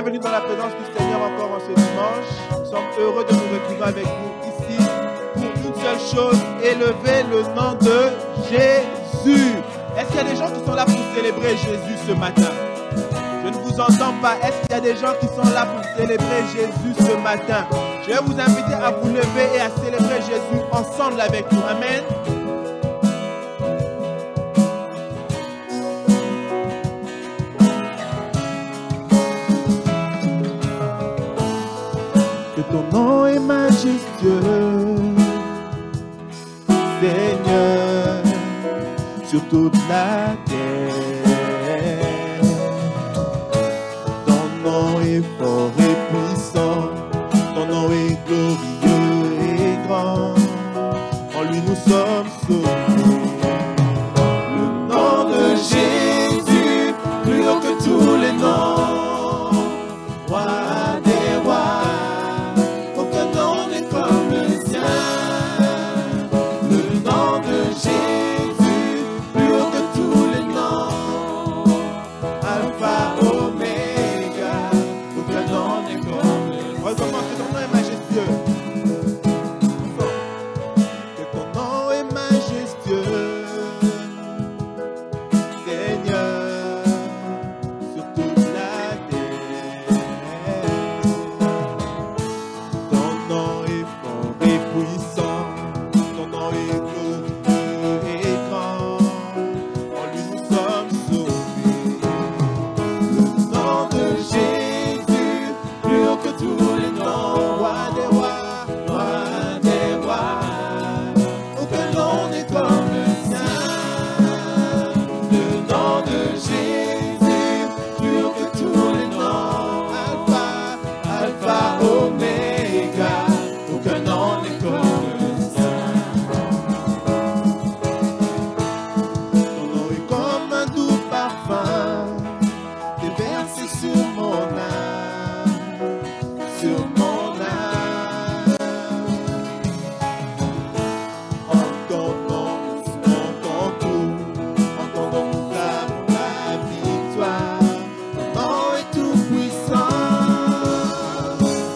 Bienvenue dans la présence du Seigneur encore en ce dimanche. Nous sommes heureux de nous retrouver avec vous ici pour une seule chose, élever le nom de Jésus. Est-ce qu'il y a des gens qui sont là pour célébrer Jésus ce matin? Je ne vous entends pas. Est-ce qu'il y a des gens qui sont là pour célébrer Jésus ce matin? Je vais vous inviter à vous lever et à célébrer Jésus ensemble avec nous. Amen. Que ton nom est majestueux, Seigneur, sur toute la terre. Ton nom est fort et puissant, ton nom est glorieux et grand. En lui nous sommes sauvés. Le nom de Jésus, plus haut que tous les noms. Roi des rois, aucun nom n'est comme le sien. Le nom de Jésus, plus haut que tous les noms. Alpha, Oméga, aucun nom n'est comme le sien. Recommence, que ton nom est majestueux. Que ton nom est majestueux, Seigneur, sur toute la terre. Ton nom est fort et puissant, ton nom est glorieux et grand. En lui nous sommes sauvés. Le nom de Jésus, plus haut que tous les noms. Roi des rois, aucun nom n'est comme le sien. Le nom de Jésus, plus haut que tous les noms. Alpha, Alpha, Oméga, aucun nom n'est comme le sien. Ton nom est comme un doux parfum, déversé sur mon âme, sur mon âme. Entendons, nous entendons tout, entendons-nous pour la victoire. Le nom est tout puissant,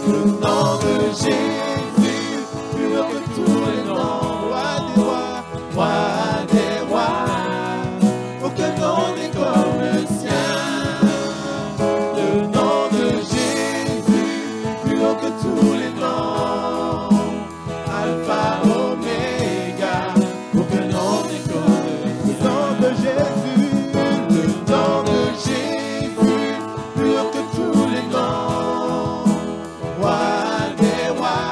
le nom de Jésus, plus haut que tous les noms. Roi des rois, aucun nom n'est comme le sien. Le nom de Jésus, plus haut que tous les noms. Alpha, Oméga, aucun nom n'est comme le nom de Jésus. Le nom de Jésus, plus haut que tous les noms. Roi des rois,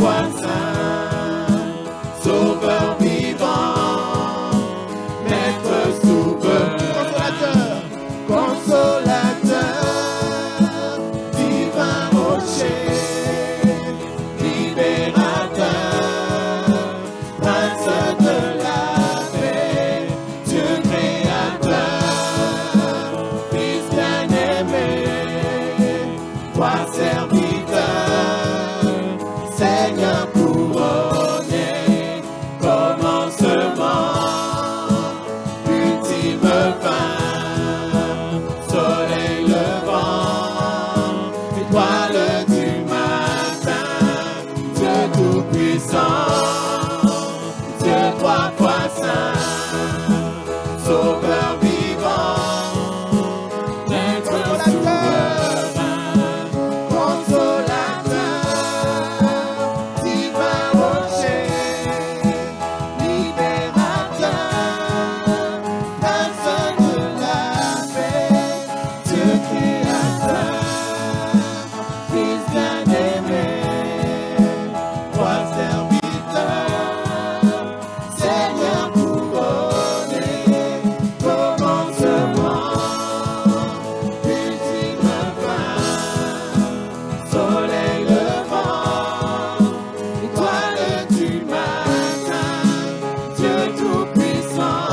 fois saint, Sauveur vivant, Maître souverain, consolateur, divin rocher, libérateur, prince de la paix, Dieu créateur, Fils bien-aimé, Roi serviteur, Seigneur couronné, commencement, ultime fin, soleil levant, étoile du matin, Dieu tout-puissant, Dieu trois fois saint, Sauveur vivant, Maître souverain, consolateur, divin rocher, libérateur, prince de la paix, Dieu créateur, Fils bien-aimé, Roi serviteur, Seigneur couronné, commencement, ultime fin, soleil levant, étoile du matin, Dieu tout-puissant,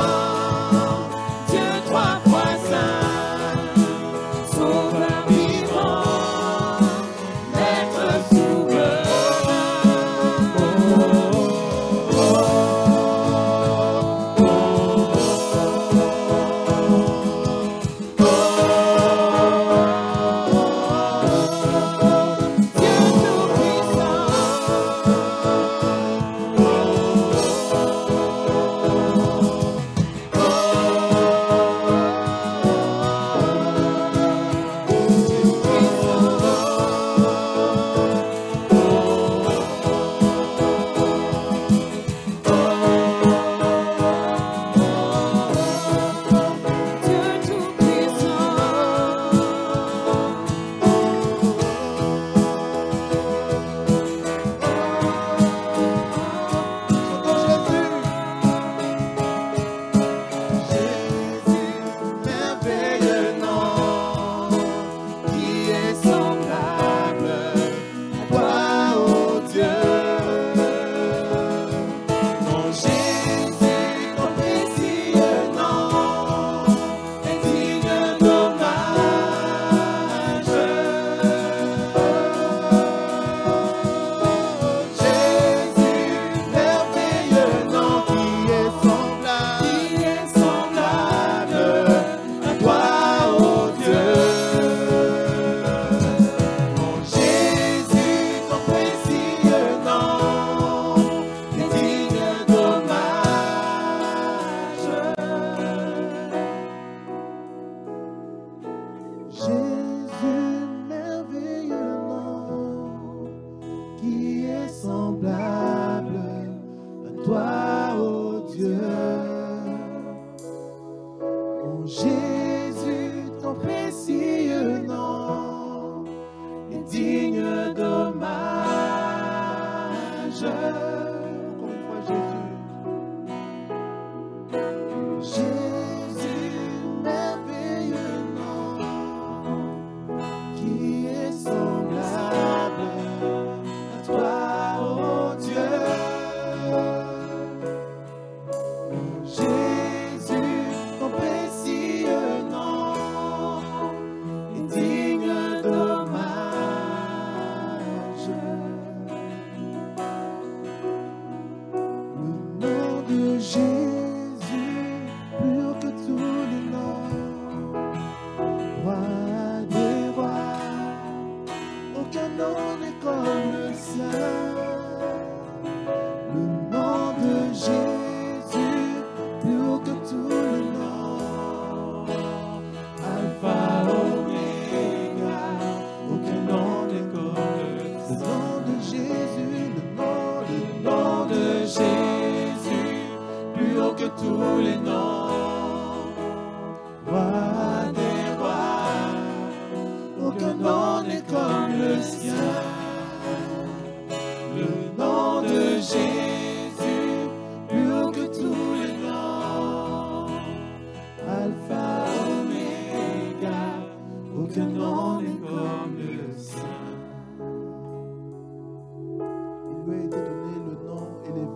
Dieu trois fois saint, Sauveur vivant, Maître souverain. Merveilleux nom, qui est semblable à toi, ô Dieu. Mon Jésus, ton précieux nom est digne d'hommage. Jésus, merveilleux nom, qui est semblable à toi, ô Dieu. Mon Jésus, ton précieux nom est digne d'hommage. Jésus, merveilleux nom, qui est semblable à toi, ô Dieu. Mon Jésus, ton précieux nom est digne d'hommage. Encore une fois, Jésus. Jésus, merveilleux nom, qui est semblable à toi, ô Dieu. Jésus, ton précieux nom est digne d'hommage. Le nom de Jésus, plus haut que tous les noms, Roi des rois, aucun nom n'est comme le sien. Le nom de Jésus, plus haut que tous les noms, Alpha, Oméga, aucun nom n'est comme le nom de Jésus, le nom de Jésus, plus haut que tous les noms, Roi des rois, aucun nom n'est comme le sien. Le nom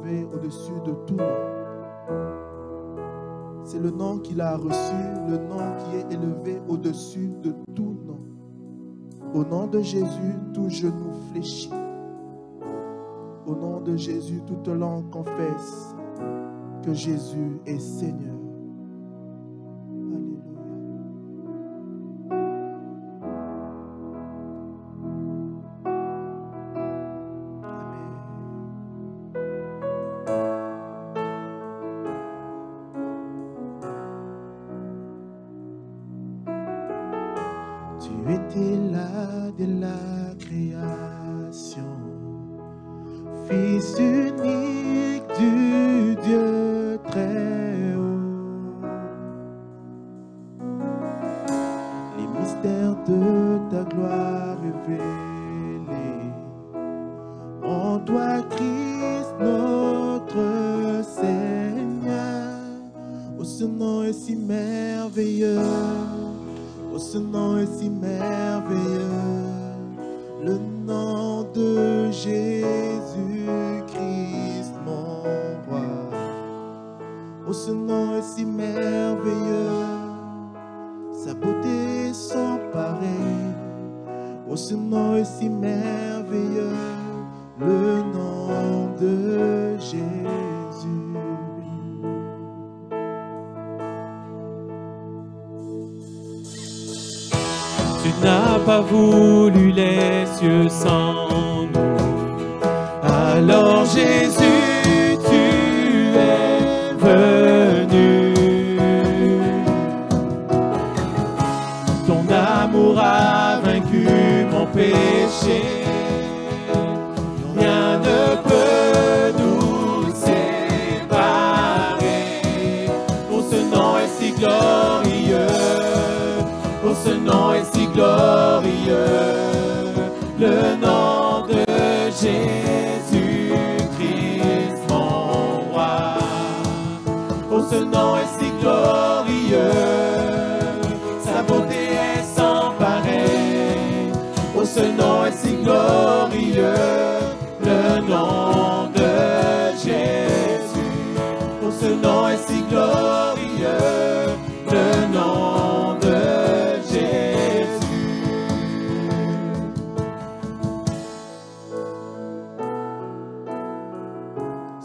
élevé au-dessus de tout nom. C'est le nom qu'il a reçu, le nom qui est élevé au-dessus de tout nom. Au nom de Jésus, tout genou fléchit. Au nom de Jésus, toute langue confesse que Jésus est Seigneur. Tu étais là dès la création, Fils unique du Dieu très haut. Les mystères de ta gloire révélés en toi, Christ notre Seigneur. Oh, ce nom est si merveilleux. Oh, ce nom est si merveilleux, le nom de Jésus-Christ, mon roi. Oh, ce nom est si merveilleux, sa beauté sans pareil. Oh, ce nom est si merveilleux, le nom de Jésus. Tu n'as pas voulu les cieux sans nous. Alors Jésus, tu es venu. Ton amour a vaincu mon péché. Rien ne peut nous séparer. Oh, ce nom est si glorieux. Oh, ce nom est si glorieux, le nom de Jésus-Christ, mon roi. Oh, ce nom est si glorieux, sa beauté est sans pareil. Oh, ce nom est si glorieux, le nom de Jésus. Oh, ce nom est si glorieux, le nom de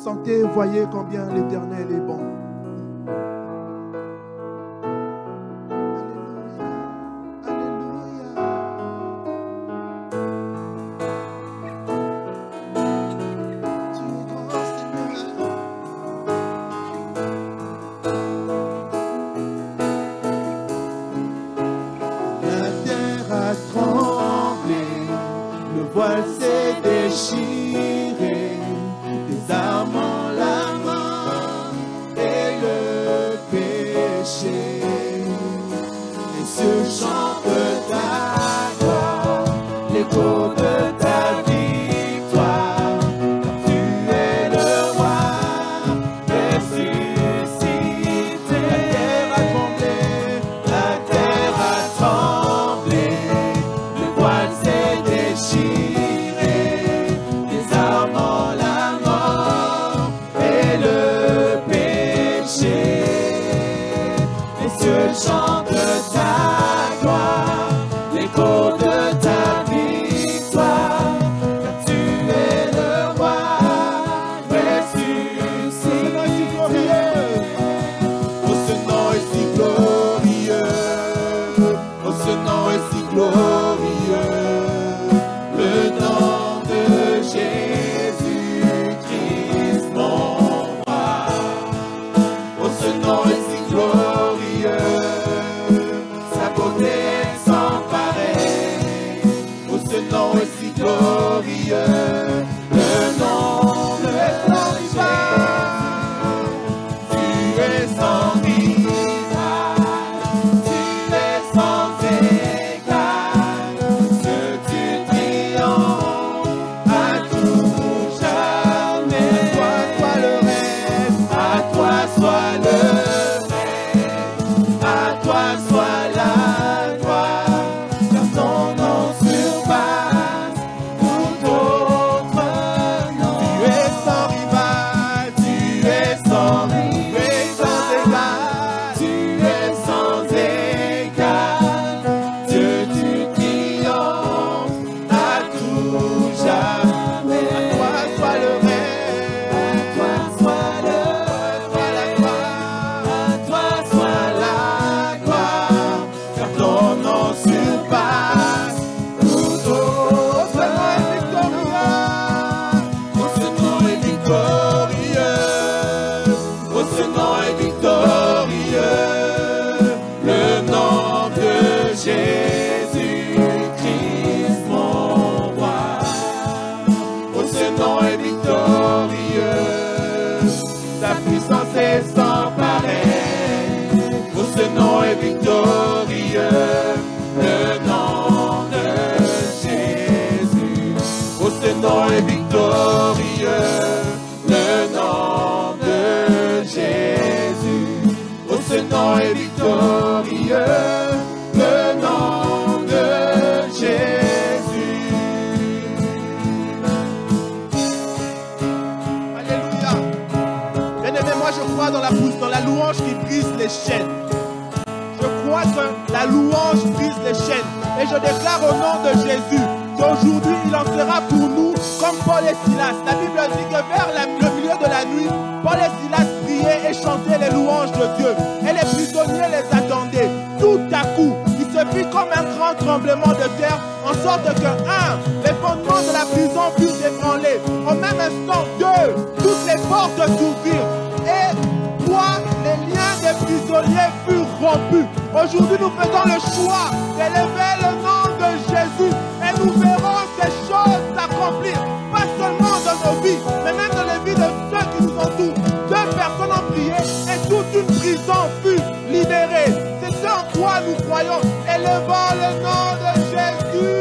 Sentez et voyez combien l'Éternel est bon. Alléluia, alléluia. Tu es grand, Seigneur. La terre a tremblé, le voile s'est déchiré. Armes en la main et crois dans la louange qui brise les chaînes. Je crois que la louange brise les chaînes. Et je déclare au nom de Jésus qu'aujourd'hui, il en sera pour nous comme Paul et Silas. La Bible dit que vers le milieu de la nuit, Paul et Silas priaient et chantaient les louanges de Dieu. Et les prisonniers les attendaient. Tout à coup, il se fit comme un grand tremblement de terre, en sorte que, les fondements de la prison furent ébranlés. Au même instant, 2, toutes les portes s'ouvrirent. Et 3, les liens des prisonniers furent rompus. Aujourd'hui, nous faisons le choix d'élever le nom de Jésus et nous verrons ces choses s'accomplir, pas seulement dans nos vies, mais même dans les vies de ceux qui nous entourent. 2 personnes ont prié et toute une prison fut libérée. C'est ce en quoi nous croyons. Élevons le nom de Jésus.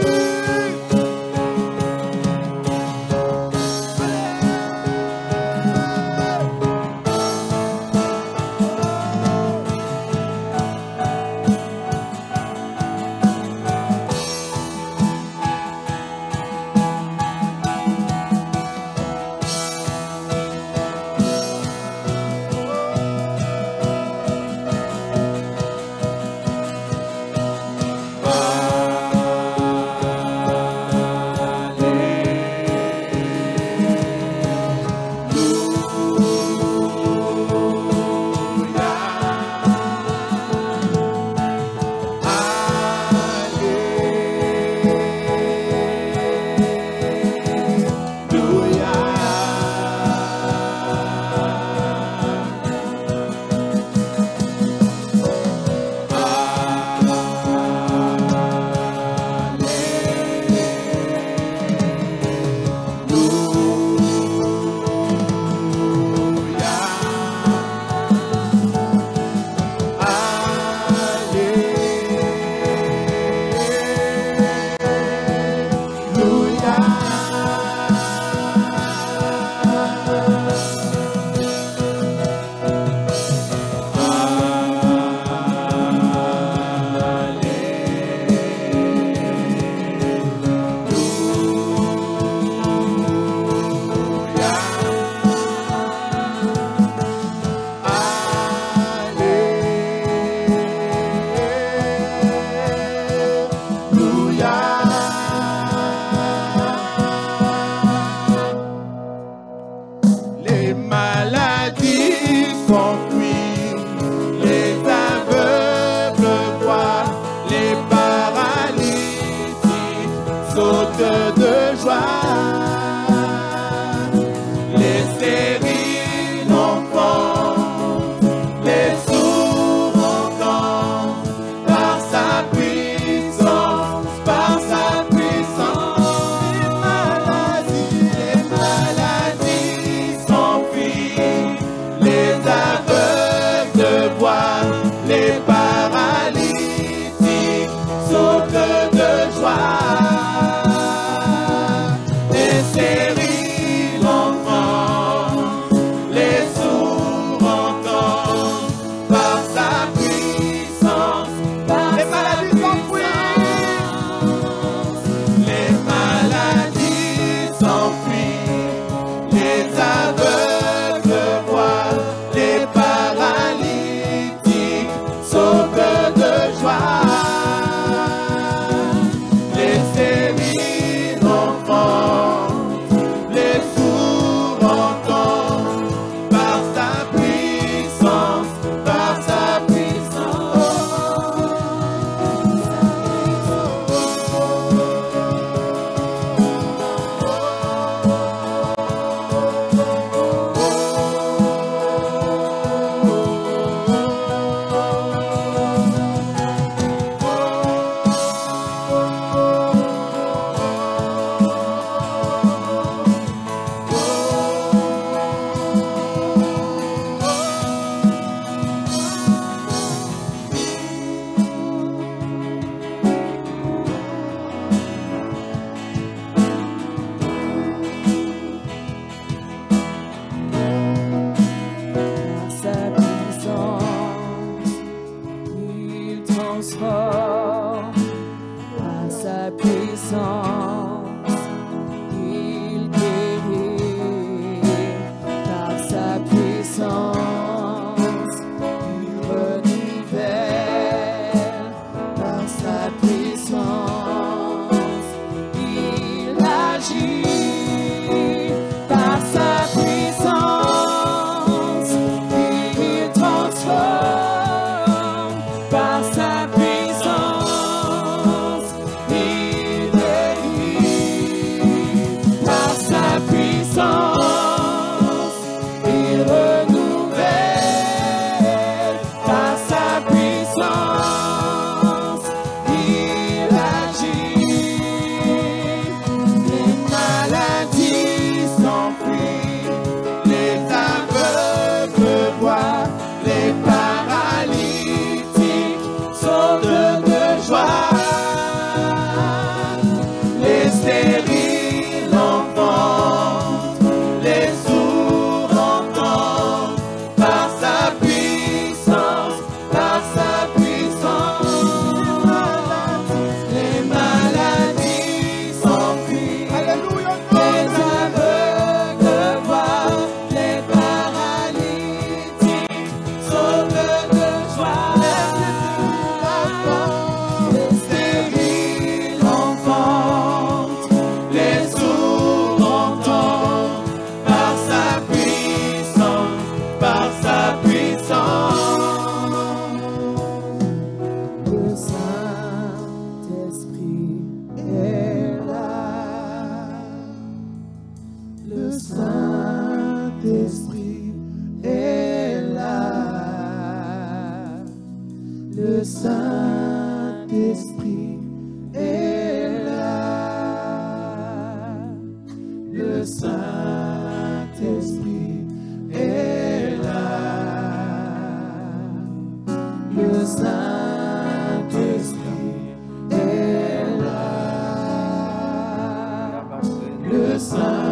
Sans Saint-Esprit est là. Le Saint-Esprit est là. Le Saint-Esprit est là. Le Saint-Esprit est là. Le Saint-Esprit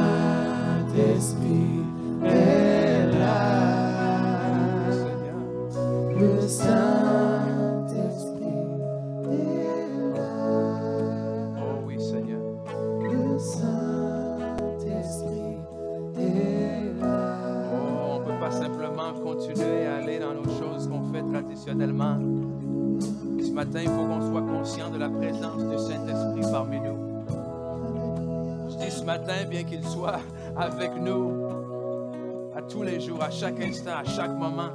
est là. Le Saint-Esprit est là. Oh oui, Seigneur. Le Saint-Esprit est là. Oh, on ne peut pas simplement continuer à aller dans nos choses qu'on fait traditionnellement. Et ce matin, il faut qu'on soit conscient de la présence du Saint-Esprit parmi nous. Je dis ce matin, bien qu'il soit avec nous à tous les jours, à chaque instant, à chaque moment.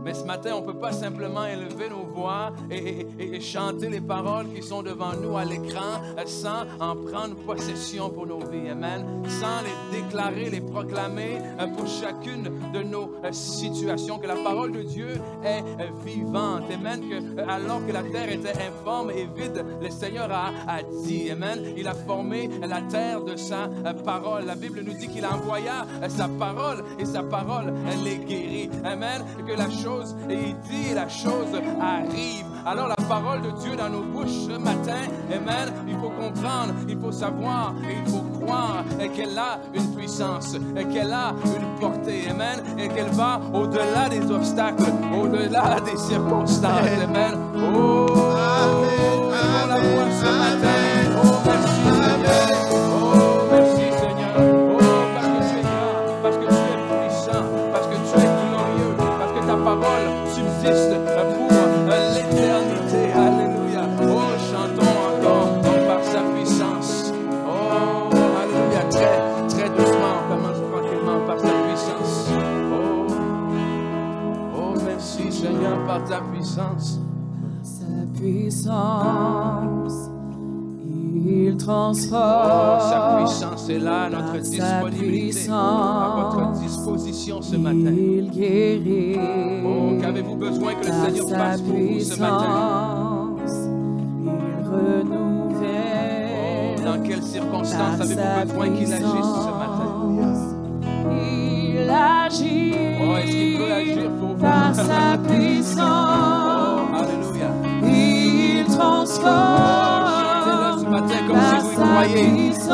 Mais ce matin, on ne peut pas simplement élever nos voix et chanter les paroles qui sont devant nous à l'écran sans en prendre possession pour nos vies. Amen. Sans les déclarer, les proclamer pour chacune de nos situations. Que la parole de Dieu est vivante. Amen. Que, alors que la terre était informe et vide, le Seigneur a dit. Amen. Il a formé la terre de sa parole. La Bible nous dit qu'il envoya sa parole et sa parole les guérit. Amen. Que la chose et il dit la chose arrive. Alors la parole de Dieu dans nos bouches ce matin, amen, il faut comprendre, il faut savoir et il faut croire qu'elle a une puissance, qu'elle a une portée, amen, et qu'elle va au-delà des obstacles, au-delà des circonstances, amen. Oh, on la voit ce matin. Oh, merci Seigneur. Oh, merci Seigneur. Oh, parce que tu es grand, parce que tu es puissant, parce que tu es glorieux, parce que ta parole subsiste pour l'éternité. Alléluia. Oh, chantons encore par sa puissance. Oh, alléluia. Très, très doucement, on commence tranquillement par sa puissance. Oh, merci Seigneur par ta puissance. Sa puissance, il transforme. Oh, sa puissance est là, à notre disponibilité, à votre disposition ce matin. Il guérit. Oh, qu'avez-vous besoin que le Seigneur fasse pour vous ce matin? Il renouvelle. Oh, dans quelles circonstances avez-vous besoin qu'il agisse ce matin? Il agit. Oh, est-ce qu'il peut agir pour vous? Par sa puissance. Oh, alléluia. Il transforme. Chantez-le ce matin comme si vous y croyez. Oh,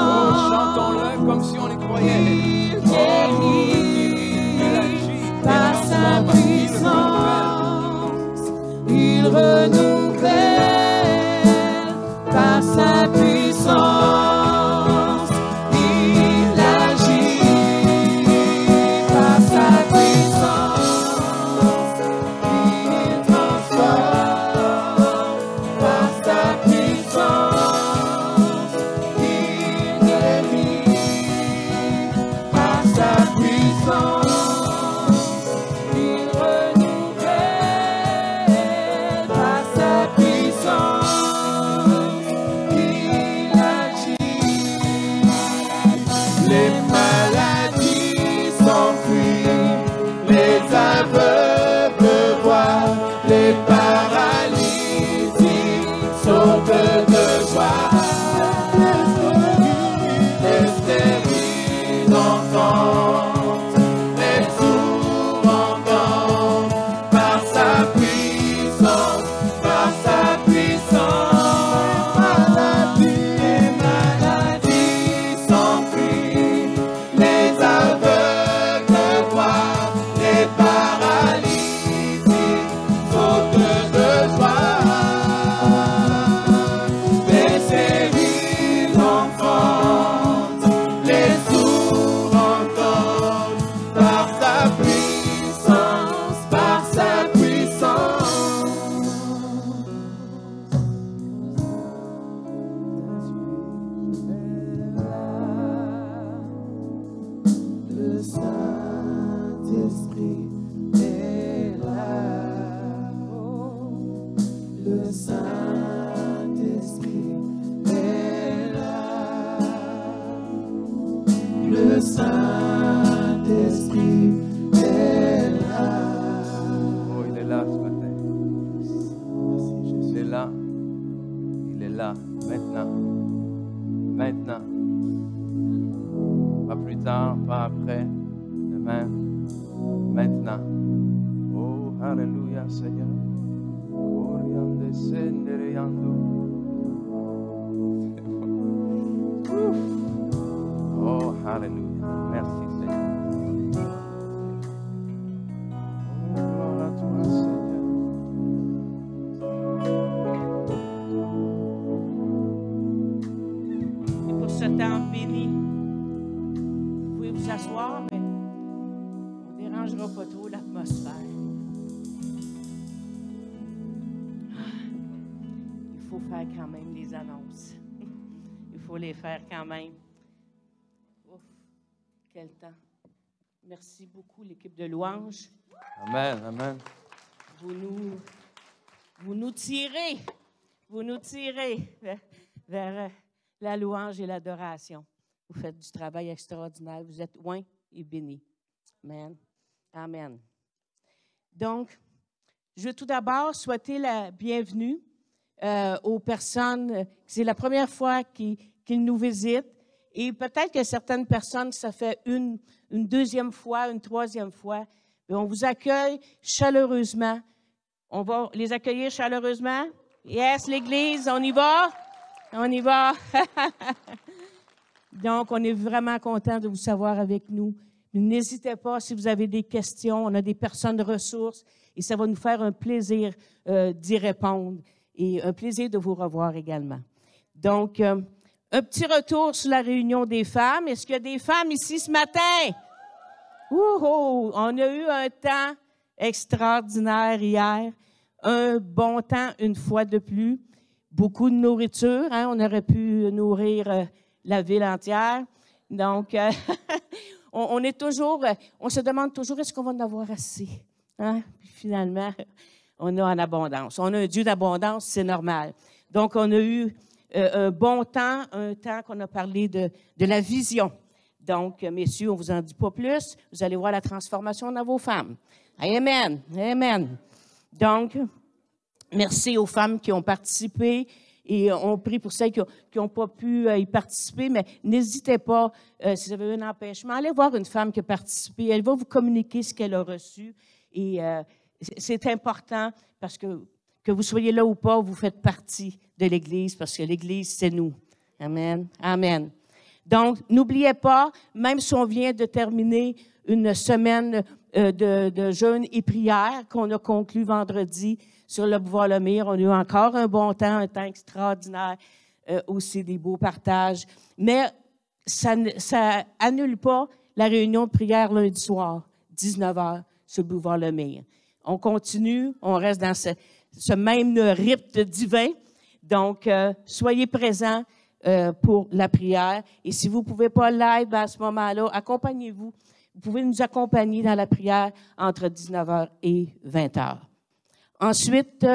chantons-le comme si on y croyait. Il guérit. Il agit. Par sa puissance, il renouvelle. Par sa puissance, il agit. Par sa puissance, il transforme. Par sa puissance, il guérit. Par sa puissance. Le Saint-Esprit Amen. Maintenant. Oh, Alléluia, Seigneur. Oriande scendere ando. Oh, Alléluia. Merci, Seigneur. Oh, gloire à toi, Seigneur. Et pour ce temps béni, vous pouvez vous asseoir, mais on ne dérangera pas trop l'atmosphère. Il faut faire quand même les annonces. Il faut les faire quand même. Ouf, quel temps. Merci beaucoup, l'équipe de louanges. Amen, amen. Vous nous tirez vers la louange et l'adoration. Vous faites du travail extraordinaire. Vous êtes loin et bénis. Amen. Amen. Donc, je veux tout d'abord souhaiter la bienvenue aux personnes. C'est la première fois qu'ils nous visitent. Et peut-être que certaines personnes, ça fait une deuxième fois, une troisième fois. Mais on vous accueille chaleureusement. On va les accueillir chaleureusement. Yes, l'Église, on y va? On y va. Donc, on est vraiment content de vous savoir avec nous. N'hésitez pas si vous avez des questions. On a des personnes de ressources et ça va nous faire un plaisir d'y répondre et un plaisir de vous revoir également. Donc, un petit retour sur la réunion des femmes. Est-ce qu'il y a des femmes ici ce matin? On a eu un temps extraordinaire hier. Un bon temps une fois de plus. Beaucoup de nourriture. Hein? On aurait pu nourrir la ville entière. Donc, on se demande toujours, est-ce qu'on va en avoir assez? Hein? Puis finalement, on a en abondance. On a un Dieu d'abondance, c'est normal. Donc, on a eu un bon temps, un temps qu'on a parlé de la vision. Donc, messieurs, on ne vous en dit pas plus. Vous allez voir la transformation dans vos femmes. Amen. Amen. Donc, merci aux femmes qui ont participé et on prie pour celles qui n'ont pas pu y participer, mais n'hésitez pas, si vous avez un empêchement, allez voir une femme qui a participé. Elle va vous communiquer ce qu'elle a reçu et c'est important parce que vous soyez là ou pas, vous faites partie de l'Église parce que l'Église, c'est nous. Amen. Amen. Donc, n'oubliez pas, même si on vient de terminer une semaine de jeûne et prière qu'on a conclu vendredi sur le Bois-le-Mire, on a eu encore un bon temps, un temps extraordinaire, aussi des beaux partages. Mais ça annule pas la réunion de prière lundi soir, 19h, sur le Boulevard-le-Mire. On continue, on reste dans ce même rythme divin. Donc, soyez présents pour la prière. Et si vous ne pouvez pas live à ce moment-là, accompagnez-vous. Vous pouvez nous accompagner dans la prière entre 19h et 20h. Ensuite,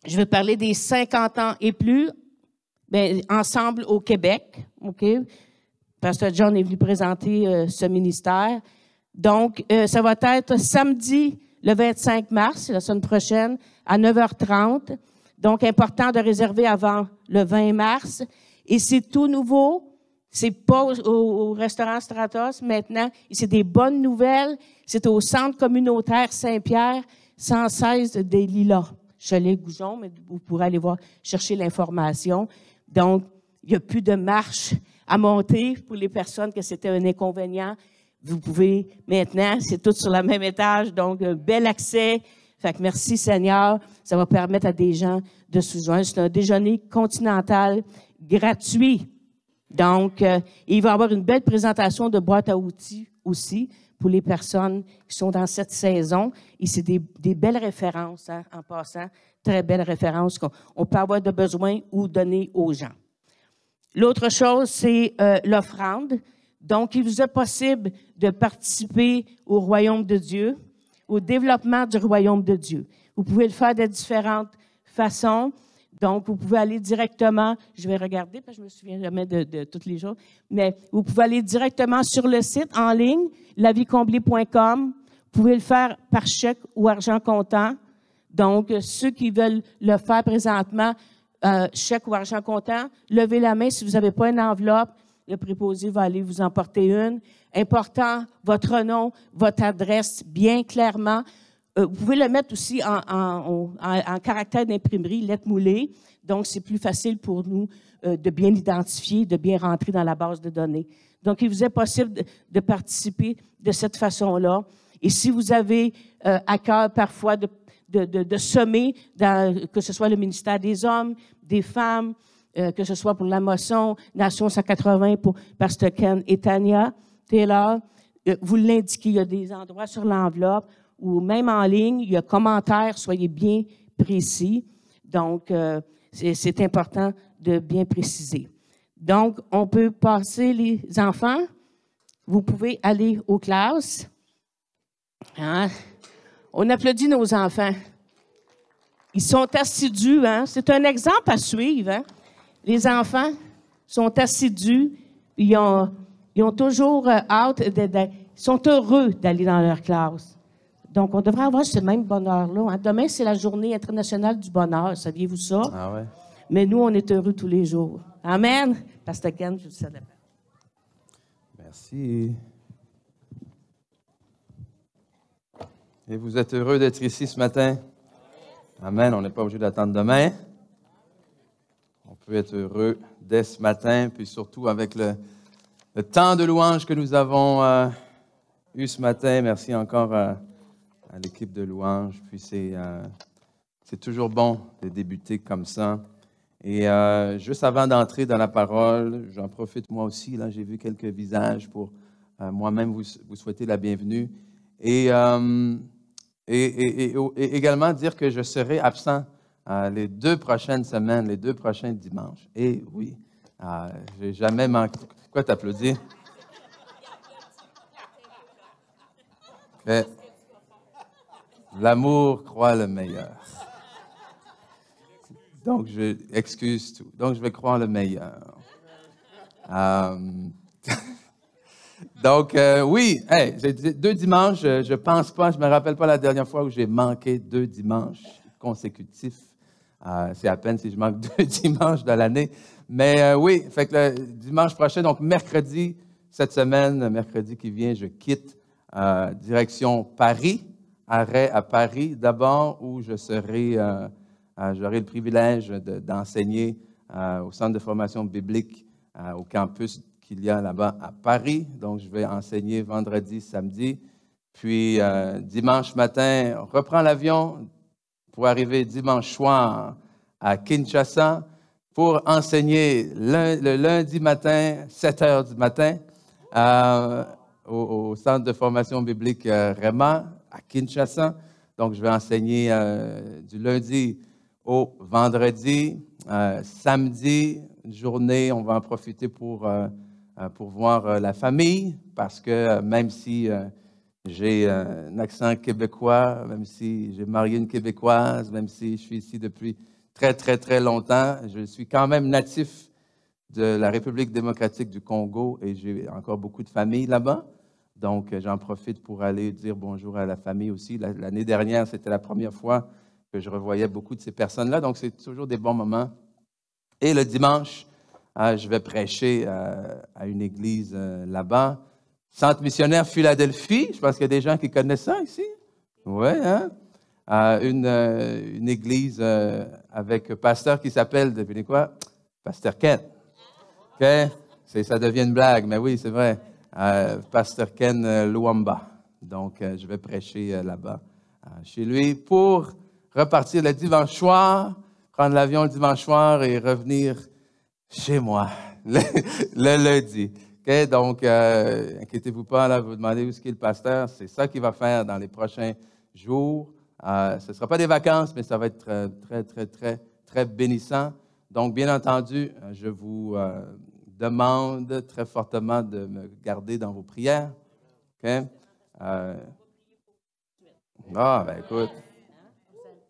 je vais parler des 50 ans et plus, ensemble au Québec. OK? Pasteur John est venu présenter ce ministère. Donc, ça va être samedi, le 25 mars, la semaine prochaine, à 9h30. Donc, important de réserver avant le 20 mars. Et c'est tout nouveau. C'est pas au restaurant Stratos maintenant. Et c'est des bonnes nouvelles. C'est au centre communautaire Saint-Pierre, 116 des Lilas. Cholet-Goujon, mais vous pourrez aller voir, chercher l'information. Donc, il n'y a plus de marche à monter pour les personnes que c'était un inconvénient. Vous pouvez, maintenant, c'est tout sur le même étage, donc un bel accès. Fait que merci Seigneur, ça va permettre à des gens de se joindre. C'est un déjeuner continental gratuit. Donc, il va y avoir une belle présentation de boîte à outils aussi pour les personnes qui sont dans cette saison. Et c'est des belles références, hein, en passant, très belles références qu'on peut avoir de besoin ou donner aux gens. L'autre chose, c'est l'offrande. Donc, il vous est possible de participer au royaume de Dieu, au développement du royaume de Dieu. Vous pouvez le faire de différentes façons. Donc, vous pouvez aller directement, je vais regarder parce que je me souviens jamais de tous les jours, mais vous pouvez aller directement sur le site en ligne, lavicomblée.com. Vous pouvez le faire par chèque ou argent comptant. Donc, ceux qui veulent le faire présentement, chèque ou argent comptant, levez la main si vous n'avez pas une enveloppe. Le préposé va aller vous en porter une. important, votre nom, votre adresse, bien clairement. Vous pouvez le mettre aussi en caractère d'imprimerie, lettre moulée. Donc, c'est plus facile pour nous de bien identifier, de bien rentrer dans la base de données. Donc, il vous est possible de participer de cette façon-là. Et si vous avez à cœur parfois de semer, que ce soit le ministère des Hommes, des Femmes, que ce soit pour la moisson, Nation 180 pour Pasteur Ken et Tania Taylor, vous l'indiquez, il y a des endroits sur l'enveloppe ou même en ligne, il y a commentaires, soyez bien précis. Donc, c'est important de bien préciser. Donc, on peut passer les enfants. Vous pouvez aller aux classes. Hein? On applaudit nos enfants. Ils sont assidus. Hein? C'est un exemple à suivre. Hein? Les enfants sont assidus. Ils ont toujours hâte, ils sont heureux d'aller dans leur classe. Donc, on devrait avoir ce même bonheur-là. Hein? Demain, c'est la journée internationale du bonheur. Saviez-vous ça? Ah ouais. Mais nous, on est heureux tous les jours. Amen. Pasteur Ken, je vous salue. Merci. Et vous êtes heureux d'être ici ce matin? Amen. On n'est pas obligé d'attendre demain. On peut être heureux dès ce matin, puis surtout avec le temps de louange que nous avons eu ce matin. Merci encore à l'équipe de louange. Puis c'est toujours bon de débuter comme ça. Et juste avant d'entrer dans la parole, j'en profite moi aussi. Là, j'ai vu quelques visages pour moi-même vous souhaiter la bienvenue. Et également dire que je serai absent les 2 prochaines semaines, les 2 prochains dimanches. Et oui, j'ai jamais manqué. Pourquoi t'applaudis? Okay. L'amour croit le meilleur. Donc, excuse tout. Donc, je vais croire le meilleur. Donc, oui, hey, j'ai dit 2 dimanches, je pense pas, je me rappelle pas la dernière fois où j'ai manqué 2 dimanches consécutifs. C'est à peine si je manque 2 dimanches dans l'année. Mais oui, fait que le dimanche prochain, donc mercredi, cette semaine, mercredi qui vient, je quitte direction Paris, arrêt à Paris d'abord, où je serai, j'aurai le privilège d'enseigner au centre de formation biblique, au campus qu'il y a là-bas à Paris. Donc, je vais enseigner vendredi, samedi. Puis, dimanche matin, on reprend l'avion pour arriver dimanche soir à Kinshasa pour enseigner le lundi matin, 7 heures du matin, au centre de formation biblique Rema à Kinshasa. Donc, je vais enseigner du lundi au vendredi. Samedi, une journée, on va en profiter pour voir la famille, parce que même si j'ai un accent québécois, même si j'ai marié une Québécoise, même si je suis ici depuis très, très, très longtemps, je suis quand même natif de la République démocratique du Congo et j'ai encore beaucoup de famille là-bas. Donc, j'en profite pour aller dire bonjour à la famille aussi. L'année dernière, c'était la première fois que je revoyais beaucoup de ces personnes-là. Donc, c'est toujours des bons moments. Et le dimanche, je vais prêcher à une église là-bas. Centre missionnaire Philadelphie. Je pense qu'il y a des gens qui connaissent ça ici. Oui, hein? Une église avec un pasteur qui s'appelle, devinez quoi? Pasteur Ken. OK? Ça devient une blague, mais oui, c'est vrai. Pasteur Ken Luamba. Donc, je vais prêcher là-bas chez lui pour repartir le dimanche soir, prendre l'avion le dimanche soir et revenir chez moi le lundi. Okay? Donc, inquiétez-vous pas, là, vous demandez où est-ce qu'est le pasteur. C'est ça qu'il va faire dans les prochains jours. Ce ne sera pas des vacances, mais ça va être très, très, très, très bénissant. Donc, bien entendu, je vous demande très fortement de me garder dans vos prières. Okay? Ben écoute,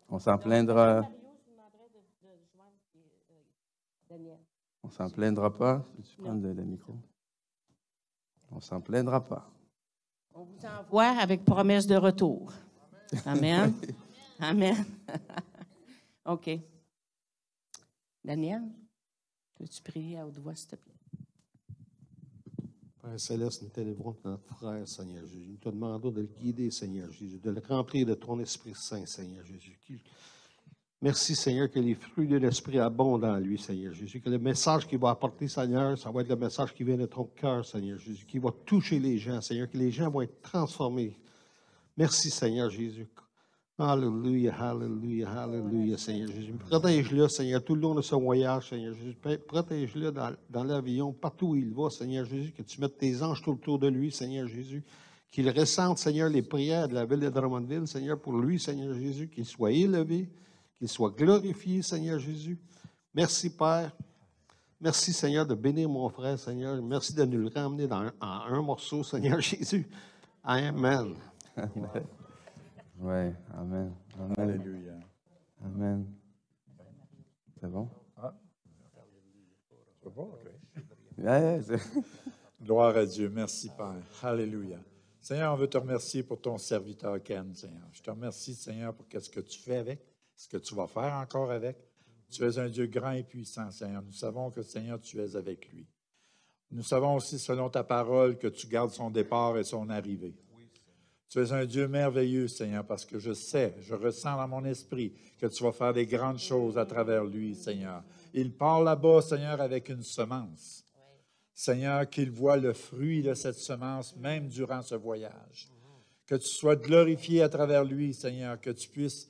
on s'en plaindra. On s'en plaindra pas. Peux-tu prendre le micro? On s'en plaindra pas. On vous envoie avec promesse de retour. Amen. Amen. OK. Daniel, peux-tu prier à haute voix, s'il te plaît? Père Céleste, nous t'élèverons notre frère, Seigneur Jésus. Nous te demandons de le guider, Seigneur Jésus, de le remplir de ton Esprit Saint, Seigneur Jésus. Merci, Seigneur, que les fruits de l'Esprit abondent en lui, Seigneur Jésus. Que le message qu'il va apporter, Seigneur, ça va être le message qui vient de ton cœur, Seigneur Jésus, qui va toucher les gens, Seigneur, que les gens vont être transformés. Merci, Seigneur Jésus. Alléluia, alléluia, alléluia, Seigneur Jésus. Protège-le, Seigneur, tout le long de ce voyage, Seigneur Jésus. Protège-le dans l'avion, partout où il va, Seigneur Jésus, que tu mettes tes anges tout autour de lui, Seigneur Jésus. Qu'il ressente, Seigneur, les prières de la ville de Drummondville, Seigneur, pour lui, Seigneur Jésus, qu'il soit élevé, qu'il soit glorifié, Seigneur Jésus. Merci, Père. Merci, Seigneur, de bénir mon frère, Seigneur. Merci de nous le ramener en un morceau, Seigneur Jésus. Amen. Oui, amen. Amen. Alléluia. Amen. C'est bon? C'est bon, OK. Ouais, Gloire à Dieu. Merci, Père. Alléluia. Seigneur, on veut te remercier pour ton serviteur Ken, Seigneur. Je te remercie, Seigneur, pour ce que tu fais avec, ce que tu vas faire encore avec. Tu es un Dieu grand et puissant, Seigneur. Nous savons que, Seigneur, tu es avec lui. Nous savons aussi, selon ta parole, que tu gardes son départ et son arrivée. Tu es un Dieu merveilleux, Seigneur, parce que je sais, je ressens dans mon esprit que tu vas faire des grandes choses à travers lui, Seigneur. Il part là-bas, Seigneur, avec une semence. Seigneur, qu'il voit le fruit de cette semence, même durant ce voyage. Que tu sois glorifié à travers lui, Seigneur, que tu puisses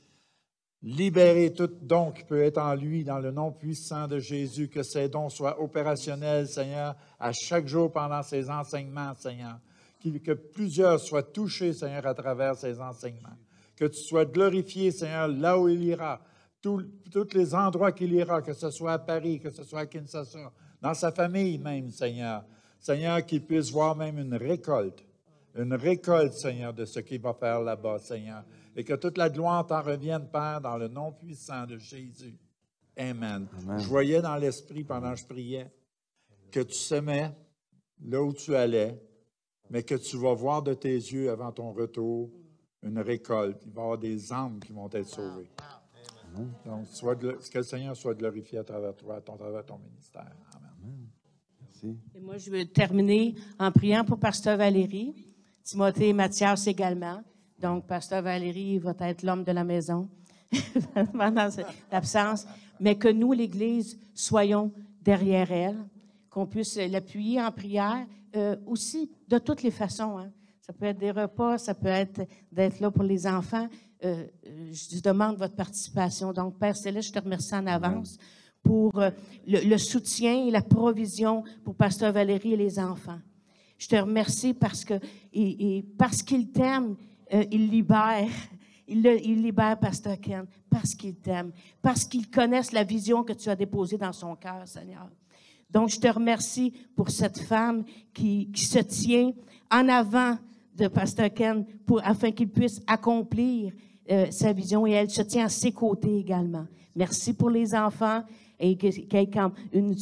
libérer tout don qui peut être en lui, dans le nom puissant de Jésus, que ces dons soient opérationnels, Seigneur, à chaque jour pendant ses enseignements, Seigneur. Que plusieurs soient touchés, Seigneur, à travers ces enseignements. Que tu sois glorifié, Seigneur, là où il ira, tous les endroits qu'il ira, que ce soit à Paris, que ce soit à Kinshasa, dans sa famille même, Seigneur. Seigneur, qu'il puisse voir même une récolte, Seigneur, de ce qu'il va faire là-bas, Seigneur. Et que toute la gloire t'en revienne, Père, dans le nom puissant de Jésus. Amen. Amen. Je voyais dans l'esprit, pendant que je priais, que tu semais là où tu allais, mais que tu vas voir de tes yeux avant ton retour une récolte. Il va y avoir des âmes qui vont être sauvées. Donc, que le Seigneur soit glorifié à travers toi, à travers ton ministère. Amen. merci. Et moi, je vais terminer en priant pour Pasteur Valérie, Timothée et Mathias également. Donc, Pasteur Valérie va être l'homme de la maison pendant l'absence, mais que nous, l'Église, soyons derrière elle, qu'on puisse l'appuyer en prière, aussi de toutes les façons. Hein. Ça peut être des repas, ça peut être d'être là pour les enfants. Je demande votre participation. Donc, Père Céleste, je te remercie en avance pour le soutien et la provision pour Pasteur Valérie et les enfants. Je te remercie parce qu'il t'aime, il libère. Il libère Pasteur Ken parce qu'il t'aime, parce qu'il connaisse la vision que tu as déposée dans son cœur, Seigneur. Donc, je te remercie pour cette femme qui se tient en avant de Pasteur Ken afin qu'il puisse accomplir sa vision et elle se tient à ses côtés également. Merci pour les enfants et qu'il y ait une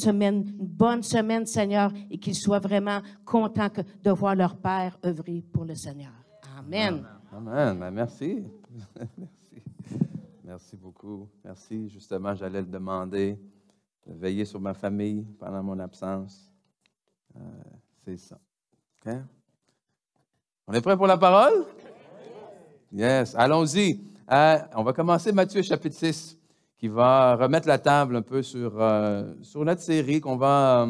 bonne semaine, Seigneur, et qu'ils soient vraiment contents de voir leur Père œuvrer pour le Seigneur. Amen. Amen. Ben, merci. Merci. Merci beaucoup. Merci. Justement, j'allais le demander de veiller sur ma famille pendant mon absence. C'est ça. OK? On est prêt pour la parole? Yes. Allons-y. On va commencer Matthieu chapitre 6, qui va remettre la table un peu sur notre série qu'on va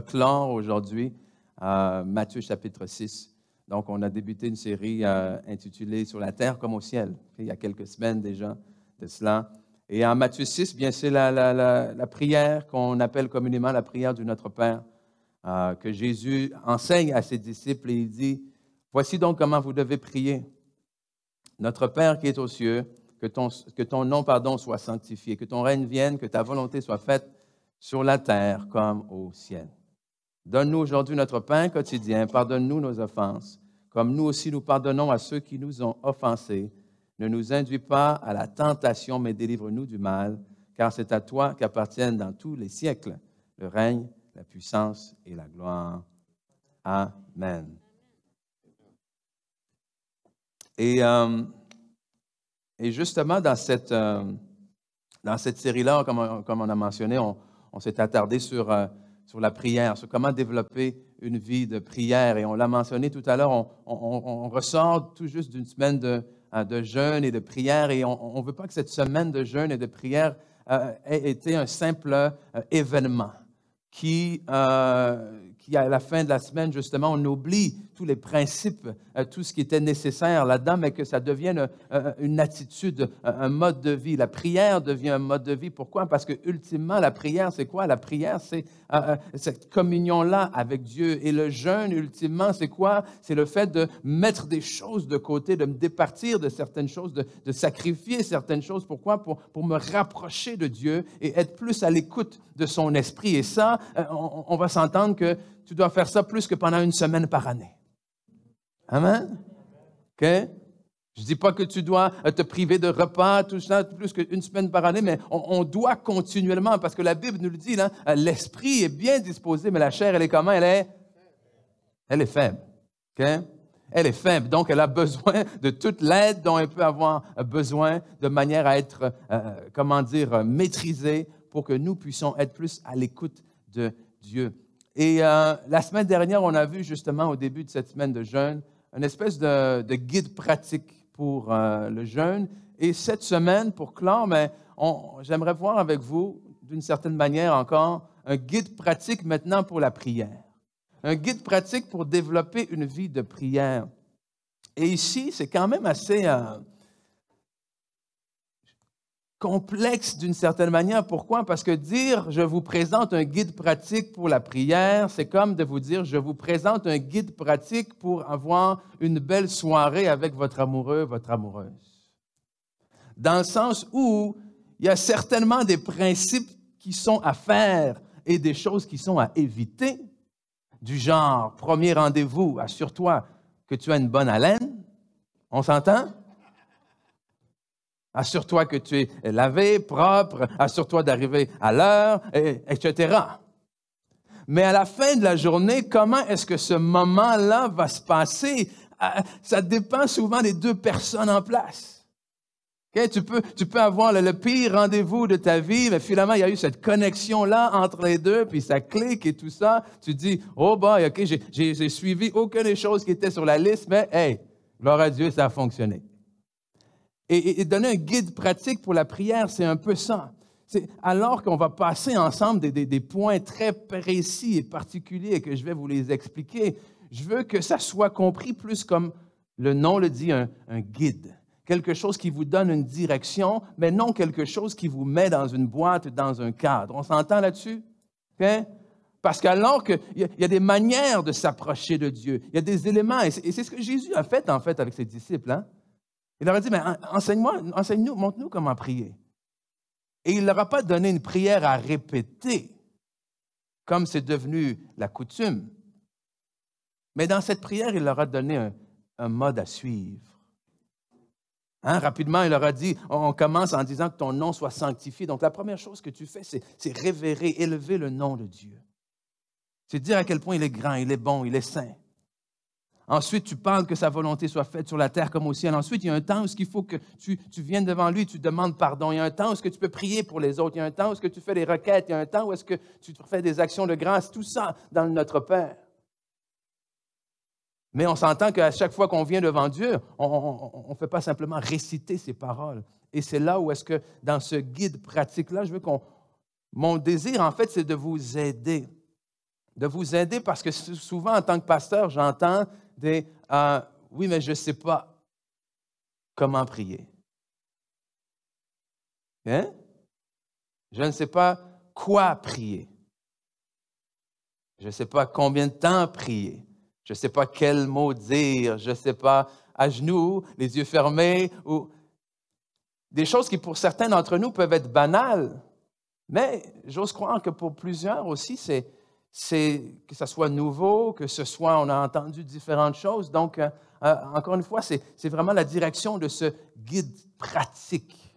clore aujourd'hui. Matthieu chapitre 6. Donc, on a débuté une série intitulée « Sur la terre comme au ciel », il y a quelques semaines déjà de cela. Et en Matthieu 6, bien, c'est la prière qu'on appelle communément la prière du Notre Père, que Jésus enseigne à ses disciples et il dit « Voici donc comment vous devez prier. Notre Père qui est aux cieux, que ton nom, soit sanctifié, que ton règne vienne, que ta volonté soit faite sur la terre comme au ciel. Donne-nous aujourd'hui notre pain quotidien, pardonne-nous nos offenses, comme nous aussi nous pardonnons à ceux qui nous ont offensés. Ne nous induis pas à la tentation, mais délivre-nous du mal, car c'est à toi qu'appartiennent dans tous les siècles le règne, la puissance et la gloire. Amen. Et justement, dans cette série-là, comme on a mentionné, on s'est attardé sur la prière, sur comment développer une vie de prière. Et on l'a mentionné tout à l'heure, on ressort tout juste d'une semaine de jeûne et de prière, et on ne veut pas que cette semaine de jeûne et de prière ait été un simple événement qui, à la fin de la semaine, justement, on oublie tous les principes, tout ce qui était nécessaire là-dedans, mais que ça devienne une attitude, un mode de vie. La prière devient un mode de vie. Pourquoi? Parce que, ultimement, la prière, c'est quoi? La prière, c'est cette communion-là avec Dieu. Et le jeûne, ultimement, c'est quoi? C'est le fait de mettre des choses de côté, de me départir de certaines choses, de sacrifier certaines choses. Pourquoi? Pour me rapprocher de Dieu et être plus à l'écoute de son esprit. Et ça, on va s'entendre que tu dois faire ça plus que pendant une semaine par année. Amen? OK? Je ne dis pas que tu dois te priver de repas, tout ça, plus qu'une semaine par année, mais on doit continuellement, parce que la Bible nous le dit, là, l'esprit est bien disposé, mais la chair, elle est comment? Elle est faible. OK? Elle est faible, donc elle a besoin de toute l'aide dont elle peut avoir besoin, de manière à être, maîtrisée, pour que nous puissions être plus à l'écoute de Dieu. Et la semaine dernière, on a vu justement au début de cette semaine de jeûne, une espèce de guide pratique pour le jeûne. Et cette semaine, pour clore, j'aimerais voir avec vous, d'une certaine manière encore, un guide pratique maintenant pour la prière. Un guide pratique pour développer une vie de prière. Et ici, c'est quand même assez complexe d'une certaine manière. Pourquoi? Parce que dire « je vous présente un guide pratique pour la prière », c'est comme de vous dire « je vous présente un guide pratique pour avoir une belle soirée avec votre amoureux, votre amoureuse ». Dans le sens où il y a certainement des principes qui sont à faire et des choses qui sont à éviter, du genre « premier rendez-vous, assure-toi que tu as une bonne haleine ». On s'entend? Assure-toi que tu es lavé, propre, assure-toi d'arriver à l'heure, etc. Mais à la fin de la journée, comment est-ce que ce moment-là va se passer? Ça dépend souvent des deux personnes en place. Okay? Tu peux avoir le pire rendez-vous de ta vie, mais finalement, il y a eu cette connexion-là entre les deux, puis ça clique et tout ça. Tu dis, oh boy, OK, j'ai suivi aucune des choses qui étaient sur la liste, mais hey, gloire à Dieu, ça a fonctionné. Et donner un guide pratique pour la prière, c'est un peu ça. Alors qu'on va passer ensemble des points très précis et particuliers que je vais vous les expliquer, je veux que ça soit compris plus comme le nom le dit, un guide. Quelque chose qui vous donne une direction, mais non quelque chose qui vous met dans une boîte, dans un cadre. On s'entend là-dessus? Okay? Parce qu'alors qu'il y a des manières de s'approcher de Dieu, il y a des éléments, et c'est ce que Jésus a fait en fait avec ses disciples, hein? Il leur a dit, mais enseigne-nous, montre-nous comment prier. Et il ne leur a pas donné une prière à répéter, comme c'est devenu la coutume. Mais dans cette prière, il leur a donné un mode à suivre. Hein? Rapidement, il leur a dit, on commence en disant que ton nom soit sanctifié. Donc, la première chose que tu fais, c'est révérer, élever le nom de Dieu. C'est dire à quel point il est grand, il est bon, il est saint. Ensuite, tu parles que sa volonté soit faite sur la terre comme au ciel. Ensuite, il y a un temps où il faut que tu viennes devant lui, tu demandes pardon. Il y a un temps où tu peux prier pour les autres. Il y a un temps où tu fais des requêtes. Il y a un temps où tu fais des actions de grâce. Tout ça dans le Notre Père. Mais on s'entend qu'à chaque fois qu'on vient devant Dieu, on ne fait pas simplement réciter ses paroles. Et c'est là où est-ce que, dans ce guide pratique-là, je veux mon désir, en fait, c'est de vous aider. De vous aider parce que souvent, en tant que pasteur, j'entends oui, mais je ne sais pas comment prier. Hein? Je ne sais pas quoi prier. Je ne sais pas combien de temps prier. Je ne sais pas quel mot dire. Je ne sais pas à genoux, les yeux fermés, ou des choses qui, pour certains d'entre nous, peuvent être banales. Mais j'ose croire que pour plusieurs aussi, c'est que ce soit nouveau, que ce soit, on a entendu différentes choses. Donc, encore une fois, c'est vraiment la direction de ce guide pratique.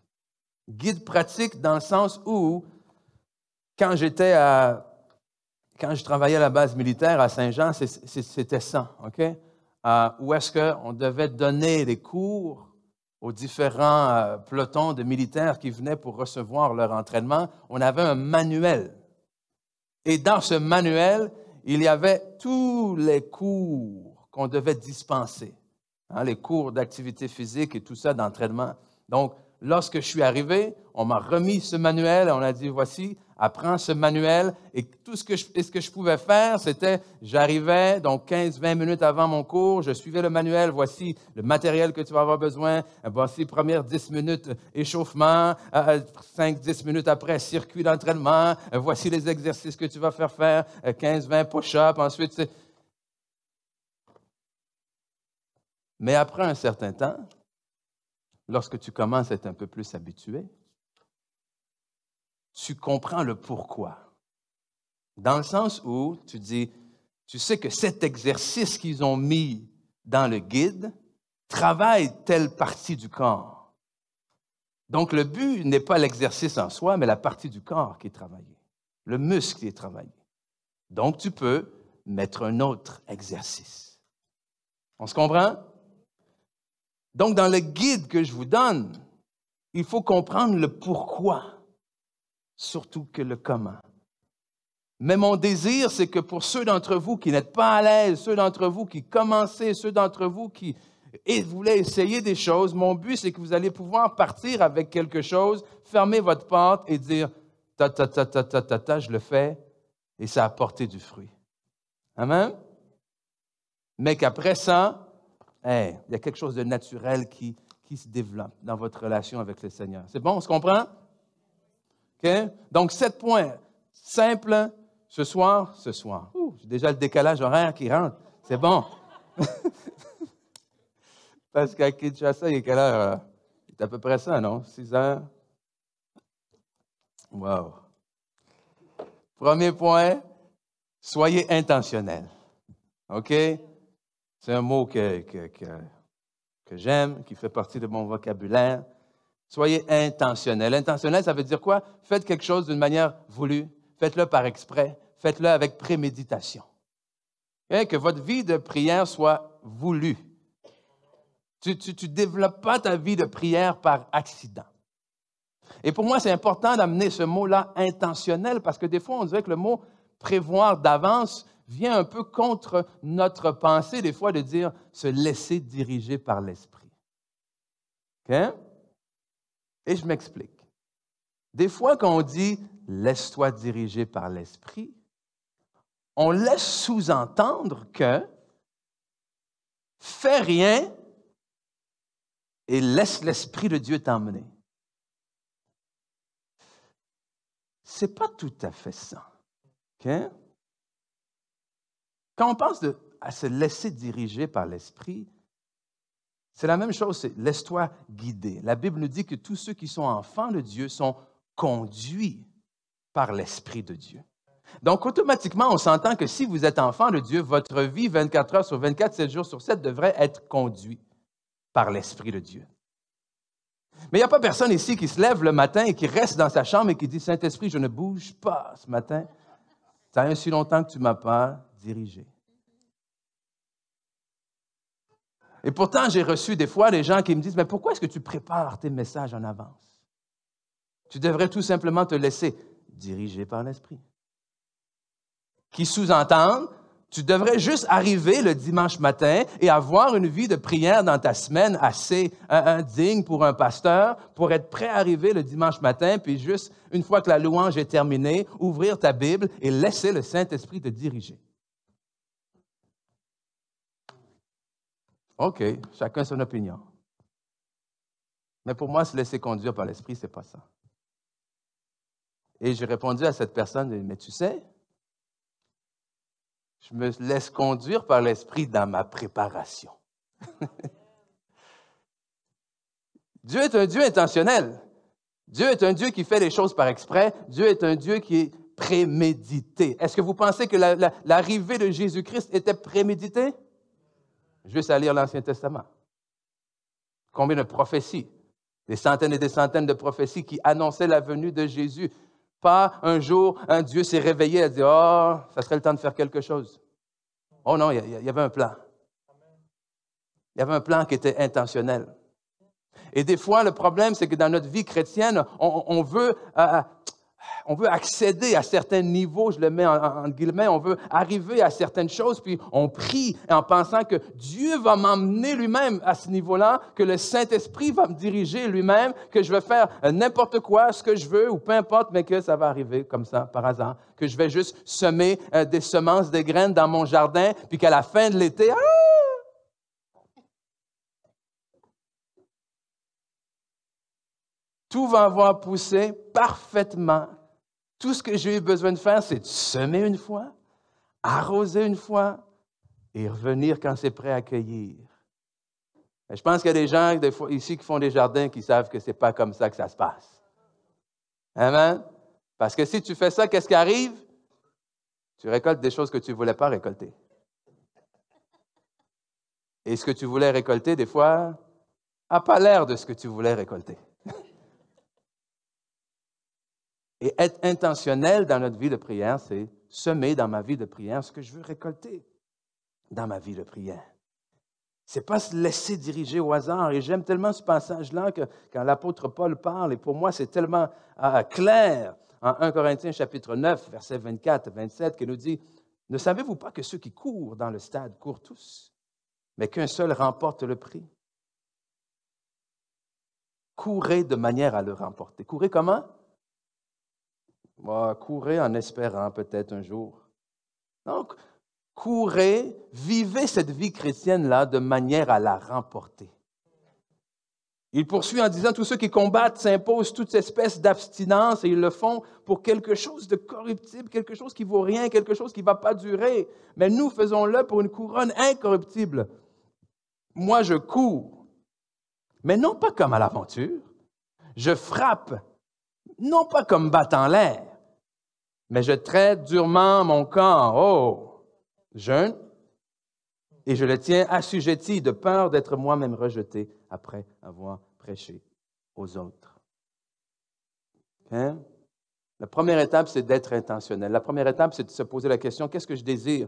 Guide pratique dans le sens où, quand je travaillais à la base militaire à Saint-Jean, c'était ça, OK? Où est-ce qu'on devait donner des cours aux différents pelotons de militaires qui venaient pour recevoir leur entraînement. On avait un manuel. Et dans ce manuel, il y avait tous les cours qu'on devait dispenser, hein, les cours d'activité physique et tout ça, d'entraînement. Donc, lorsque je suis arrivé, on m'a remis ce manuel, on a dit, voici, apprends ce manuel. Et tout ce que je pouvais faire, c'était, j'arrivais, donc 15-20 minutes avant mon cours, je suivais le manuel, voici le matériel que tu vas avoir besoin, voici première 10 minutes échauffement, 5-10 minutes après, circuit d'entraînement, voici les exercices que tu vas faire, 15-20 push-ups, ensuite c'est... Mais après un certain temps, lorsque tu commences à être un peu plus habitué, tu comprends le pourquoi. Dans le sens où tu dis, tu sais que cet exercice qu'ils ont mis dans le guide travaille telle partie du corps. Donc, le but n'est pas l'exercice en soi, mais la partie du corps qui est travaillée, le muscle qui est travaillé. Donc, tu peux mettre un autre exercice. On se comprend? Donc, dans le guide que je vous donne, il faut comprendre le pourquoi, surtout que le comment. Mais mon désir, c'est que pour ceux d'entre vous qui n'êtes pas à l'aise, ceux d'entre vous qui commencez, ceux d'entre vous qui voulez essayer des choses, mon but, c'est que vous allez pouvoir partir avec quelque chose, fermer votre porte et dire « je le fais » et ça a apporté du fruit. Amen? Mais qu'après ça, il y a quelque chose de naturel qui se développe dans votre relation avec le Seigneur. C'est bon, on se comprend? OK? Donc, 7 points simples ce soir. J'ai déjà le décalage horaire qui rentre. C'est bon. Parce qu'à Kinshasa, il est quelle heure? C'est à peu près ça, non? 6 heures? Wow. Premier point, soyez intentionnel. OK? C'est un mot que j'aime, qui fait partie de mon vocabulaire. Soyez intentionnel. Intentionnel, ça veut dire quoi? Faites quelque chose d'une manière voulue. Faites-le par exprès. Faites-le avec préméditation. Okay? Que votre vie de prière soit voulue. Tu ne développes pas ta vie de prière par accident. Et pour moi, c'est important d'amener ce mot-là intentionnel parce que des fois, on dirait que le mot prévoir d'avance vient un peu contre notre pensée, des fois, de dire se laisser diriger par l'esprit. OK? Et je m'explique. Des fois, quand on dit « laisse-toi diriger par l'esprit », on laisse sous-entendre que « fais rien et laisse l'Esprit de Dieu t'emmener ». Ce n'est pas tout à fait ça. OK? Quand on pense à se laisser diriger par l'Esprit, c'est la même chose, c'est laisse-toi guider. La Bible nous dit que tous ceux qui sont enfants de Dieu sont conduits par l'Esprit de Dieu. Donc, automatiquement, on s'entend que si vous êtes enfant de Dieu, votre vie 24 heures sur 24, 7 jours sur 7 devrait être conduite par l'Esprit de Dieu. Mais il n'y a pas personne ici qui se lève le matin et qui reste dans sa chambre et qui dit « Saint-Esprit, je ne bouge pas ce matin. Ça fait si longtemps que tu ne m'as pas dirigé. » Et pourtant, j'ai reçu des fois des gens qui me disent « Mais pourquoi est-ce que tu prépares tes messages en avance? Tu devrais tout simplement te laisser diriger par l'Esprit. » Qui sous-entendent, tu devrais juste arriver le dimanche matin et avoir une vie de prière dans ta semaine assez digne pour un pasteur, pour être prêt à arriver le dimanche matin, puis juste, une fois que la louange est terminée, ouvrir ta Bible et laisser le Saint-Esprit te diriger. OK, chacun son opinion. Mais pour moi, se laisser conduire par l'Esprit, ce n'est pas ça. Et j'ai répondu à cette personne, mais tu sais, je me laisse conduire par l'Esprit dans ma préparation. Dieu est un Dieu intentionnel. Dieu est un Dieu qui fait les choses par exprès. Dieu est un Dieu qui est prémédité. Est-ce que vous pensez que l'arrivée de Jésus-Christ était préméditée? Juste à lire l'Ancien Testament. Combien de prophéties? Des centaines et des centaines de prophéties qui annonçaient la venue de Jésus. Pas un jour, un Dieu s'est réveillé et a dit « Oh, ça serait le temps de faire quelque chose. » Oh non, il y avait un plan. Il y avait un plan qui était intentionnel. Et des fois, le problème, c'est que dans notre vie chrétienne, on veut on veut accéder à certains niveaux, je le mets en guillemets, on veut arriver à certaines choses, puis on prie en pensant que Dieu va m'emmener lui-même à ce niveau-là, que le Saint-Esprit va me diriger lui-même, que je vais faire n'importe quoi, ce que je veux, ou peu importe, mais que ça va arriver comme ça, par hasard, que je vais juste semer des semences, des graines dans mon jardin, puis qu'à la fin de l'été, tout va avoir poussé parfaitement. Tout ce que j'ai eu besoin de faire, c'est de semer une fois, arroser une fois et revenir quand c'est prêt à cueillir. Et je pense qu'il y a des gens des fois, ici qui font des jardins qui savent que ce n'est pas comme ça que ça se passe. Amen? Parce que si tu fais ça, qu'est-ce qui arrive? Tu récoltes des choses que tu ne voulais pas récolter. Et ce que tu voulais récolter, des fois, n'a pas l'air de ce que tu voulais récolter. Et être intentionnel dans notre vie de prière, c'est semer dans ma vie de prière ce que je veux récolter dans ma vie de prière. Ce n'est pas se laisser diriger au hasard. Et j'aime tellement ce passage-là que quand l'apôtre Paul parle, et pour moi c'est tellement clair, en 1 Corinthiens chapitre 9, versets 24 et 27, qui nous dit, « Ne savez-vous pas que ceux qui courent dans le stade courent tous, mais qu'un seul remporte le prix? Courez de manière à le remporter. » Courez comment? Courez en espérant peut-être un jour. Donc, courez, vivez cette vie chrétienne-là de manière à la remporter. Il poursuit en disant, tous ceux qui combattent s'imposent toute espèce d'abstinence et ils le font pour quelque chose de corruptible, quelque chose qui ne vaut rien, quelque chose qui ne va pas durer. Mais nous faisons-le pour une couronne incorruptible. Moi, je cours, mais non pas comme à l'aventure. Je frappe, non pas comme battant l'air. Mais je traite durement mon corps, jeune, et je le tiens assujetti de peur d'être moi-même rejeté après avoir prêché aux autres. Okay? La première étape, c'est d'être intentionnel. La première étape, c'est de se poser la question, qu'est-ce que je désire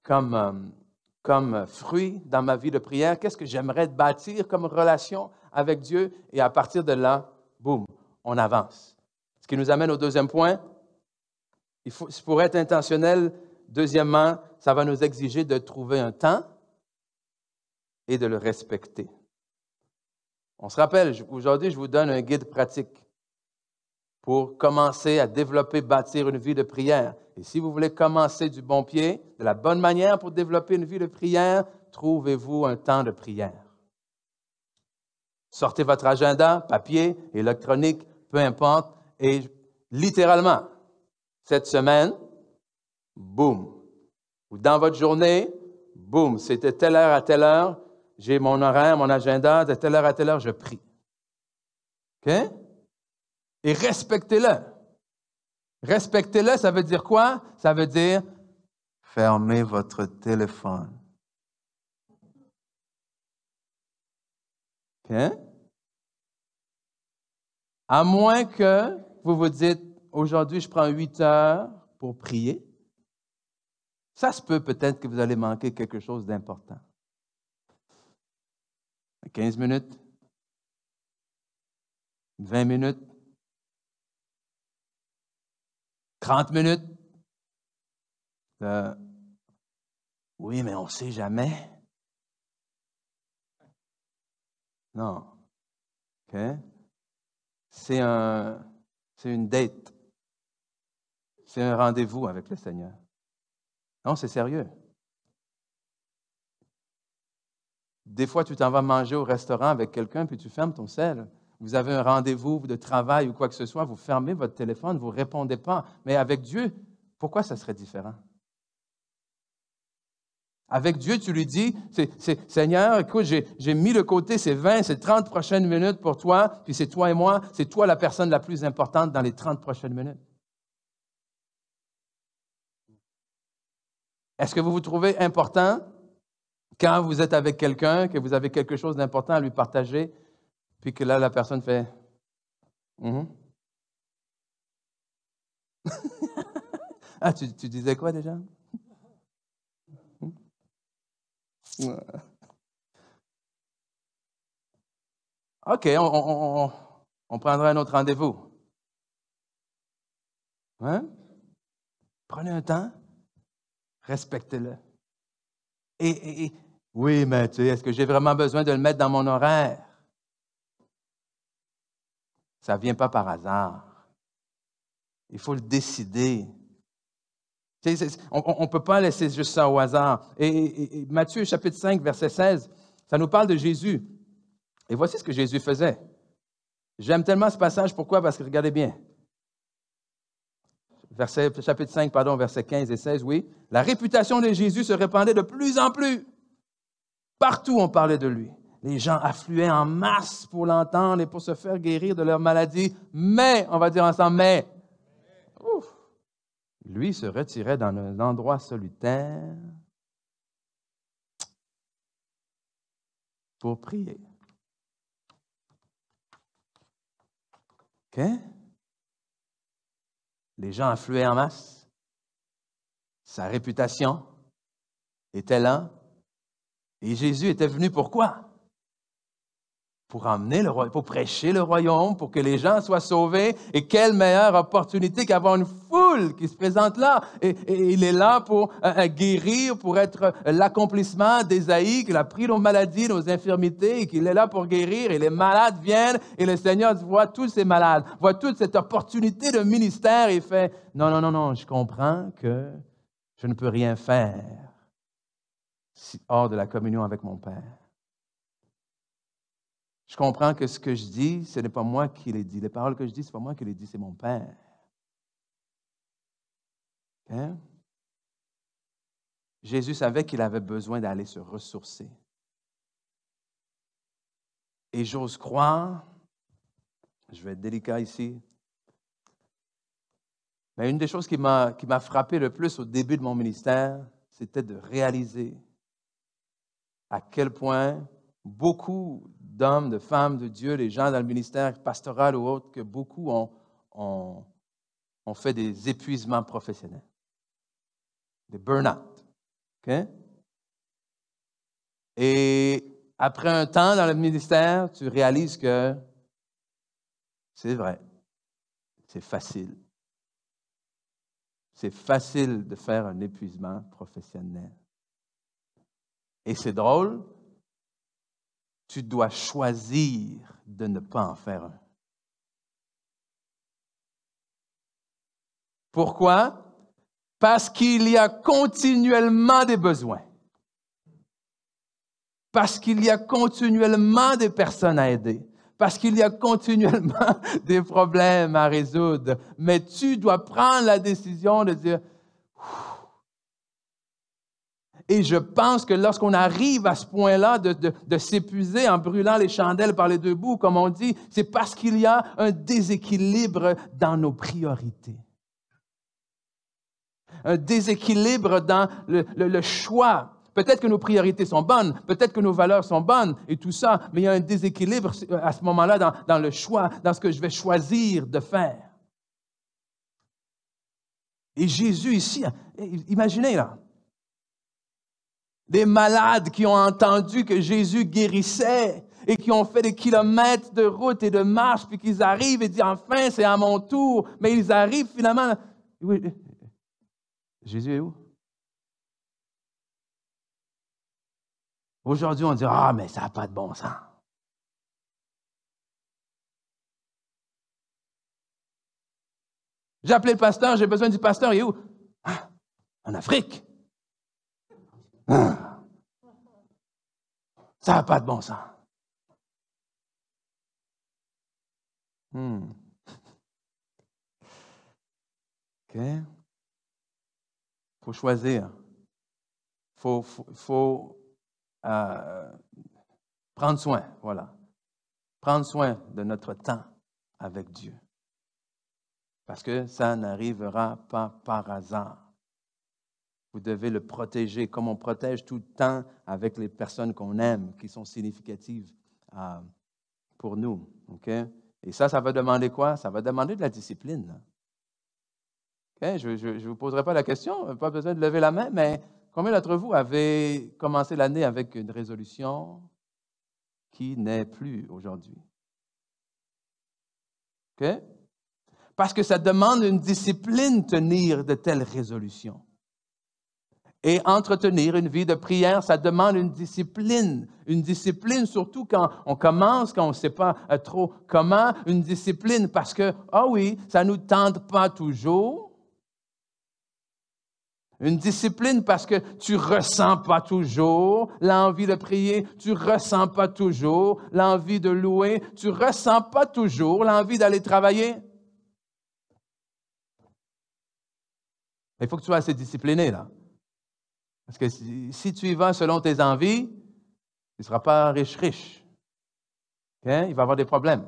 comme fruit dans ma vie de prière? Qu'est-ce que j'aimerais bâtir comme relation avec Dieu? Et à partir de là, boum, on avance. Ce qui nous amène au deuxième point. Pour être intentionnel, deuxièmement, ça va nous exiger de trouver un temps et de le respecter. On se rappelle, aujourd'hui, je vous donne un guide pratique pour commencer à développer, bâtir une vie de prière. Et si vous voulez commencer du bon pied, de la bonne manière pour développer une vie de prière, trouvez-vous un temps de prière. Sortez votre agenda, papier, électronique, peu importe, et littéralement, cette semaine, boum. Ou dans votre journée, boum, c'est de telle heure à telle heure, j'ai mon horaire, mon agenda, de telle heure à telle heure, je prie. OK? Et respectez-le. Respectez-le, ça veut dire quoi? Ça veut dire fermez votre téléphone. OK? À moins que vous vous dites, aujourd'hui, je prends 8 heures pour prier. Ça se peut peut-être que vous allez manquer quelque chose d'important. 15 minutes, 20 minutes, 30 minutes. Oui, mais on ne sait jamais. Non. OK? C'est une date. C'est un rendez-vous avec le Seigneur. Non, c'est sérieux. Des fois, tu t'en vas manger au restaurant avec quelqu'un, puis tu fermes ton cell. Vous avez un rendez-vous de travail ou quoi que ce soit, vous fermez votre téléphone, vous ne répondez pas. Mais avec Dieu, pourquoi ça serait différent? Avec Dieu, tu lui dis, Seigneur, écoute, j'ai mis de côté ces 20, ces 30 prochaines minutes pour toi, puis c'est toi et moi, c'est toi la personne la plus importante dans les 30 prochaines minutes. Est-ce que vous vous trouvez important quand vous êtes avec quelqu'un, que vous avez quelque chose d'important à lui partager, puis que là, la personne fait Ah, tu disais quoi déjà? OK, on prendra un autre rendez-vous. Hein? Prenez un temps, respectez-le. Et oui, mais tu sais, est-ce que j'ai vraiment besoin de le mettre dans mon horaire? Ça ne vient pas par hasard. Il faut le décider. Tu sais, on ne peut pas laisser juste ça au hasard. Et Matthieu, chapitre 5, verset 16, ça nous parle de Jésus. Et voici ce que Jésus faisait. J'aime tellement ce passage. Pourquoi? Parce que regardez bien. Chapitre 5, versets 15 et 16, oui. La réputation de Jésus se répandait de plus en plus. Partout, on parlait de lui. Les gens affluaient en masse pour l'entendre et pour se faire guérir de leur maladie. Mais, on va dire ensemble, mais, lui se retirait dans un endroit solitaire pour prier. OK? Les gens affluaient en masse. Sa réputation était là. Et Jésus était venu pourquoi? Pour emmener le royaume, pour prêcher le royaume, pour que les gens soient sauvés. Et quelle meilleure opportunité qu'avoir une foule qui se présente là. Et il est là pour guérir, pour être l'accomplissement d'Ésaïe, qu'il a pris nos maladies, nos infirmités, et qu'il est là pour guérir. Et les malades viennent, et le Seigneur voit tous ces malades, voit toute cette opportunité de ministère, et il fait, non, je comprends que je ne peux rien faire hors de la communion avec mon Père. Je comprends que ce que je dis, ce n'est pas moi qui les dis. Les paroles que je dis, ce n'est pas moi qui les dis, c'est mon Père. Okay? Jésus savait qu'il avait besoin d'aller se ressourcer. Et j'ose croire, je vais être délicat ici, mais une des choses qui m'a frappé le plus au début de mon ministère, c'était de réaliser à quel point beaucoup d'hommes, de femmes de Dieu, les gens dans le ministère pastoral ou autre, que beaucoup ont fait des épuisements professionnels, des burn-out. Okay? Et après un temps dans le ministère, tu réalises que c'est vrai, c'est facile. C'est facile de faire un épuisement professionnel. Et c'est drôle, tu dois choisir de ne pas en faire un. Pourquoi? Parce qu'il y a continuellement des besoins. Parce qu'il y a continuellement des personnes à aider. Parce qu'il y a continuellement des problèmes à résoudre. Mais tu dois prendre la décision de dire, et je pense que lorsqu'on arrive à ce point-là de s'épuiser en brûlant les chandelles par les deux bouts, comme on dit, c'est parce qu'il y a un déséquilibre dans nos priorités. Un déséquilibre dans le choix. Peut-être que nos priorités sont bonnes, peut-être que nos valeurs sont bonnes et tout ça, mais il y a un déséquilibre à ce moment-là dans le choix, dans ce que je vais choisir de faire. Et Jésus ici, imaginez là, des malades qui ont entendu que Jésus guérissait et qui ont fait des kilomètres de route et de marche, puis qu'ils arrivent et disent, enfin, c'est à mon tour. Mais ils arrivent finalement. Oui, Jésus est où? Aujourd'hui, on dit, mais ça n'a pas de bon sens. J'ai appelé le pasteur, j'ai besoin du pasteur, il est où? En Afrique. Ça n'a pas de bon sens. OK. Il faut choisir. Il faut prendre soin, voilà. Prendre soin de notre temps avec Dieu. Parce que ça n'arrivera pas par hasard. Vous devez le protéger comme on protège tout le temps avec les personnes qu'on aime, qui sont significatives pour nous. Okay? Et ça va demander quoi? Ça va demander de la discipline. Okay? Je ne vous poserai pas la question, pas besoin de lever la main, mais combien d'entre vous avez commencé l'année avec une résolution qui n'est plus aujourd'hui? OK? Parce que ça demande une discipline tenir de telles résolutions. Et entretenir une vie de prière, ça demande une discipline. Une discipline surtout quand on commence, quand on ne sait pas trop comment. Une discipline parce que, ah oui, ça ne nous tente pas toujours. Une discipline parce que tu ne ressens pas toujours l'envie de prier, tu ne ressens pas toujours l'envie de louer, tu ne ressens pas toujours l'envie d'aller travailler. Il faut que tu sois assez discipliné, là. Parce que si tu y vas selon tes envies, tu ne seras pas riche. Okay? Il va y avoir des problèmes.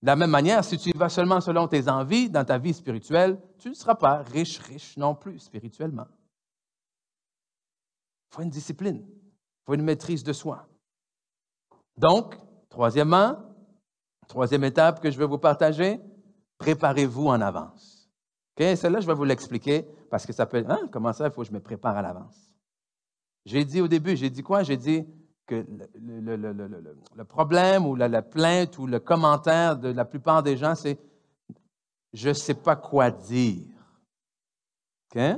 De la même manière, si tu y vas seulement selon tes envies dans ta vie spirituelle, tu ne seras pas riche non plus spirituellement. Il faut une discipline. Il faut une maîtrise de soi. Donc, troisième étape que je vais vous partager, préparez-vous en avance. Okay? Celle-là, je vais vous l'expliquer parce que ça peut être, hein, comment ça, il faut que je me prépare à l'avance. J'ai dit au début, j'ai dit quoi? J'ai dit que le problème ou la plainte ou le commentaire de la plupart des gens, c'est « je ne sais pas quoi dire ». Okay?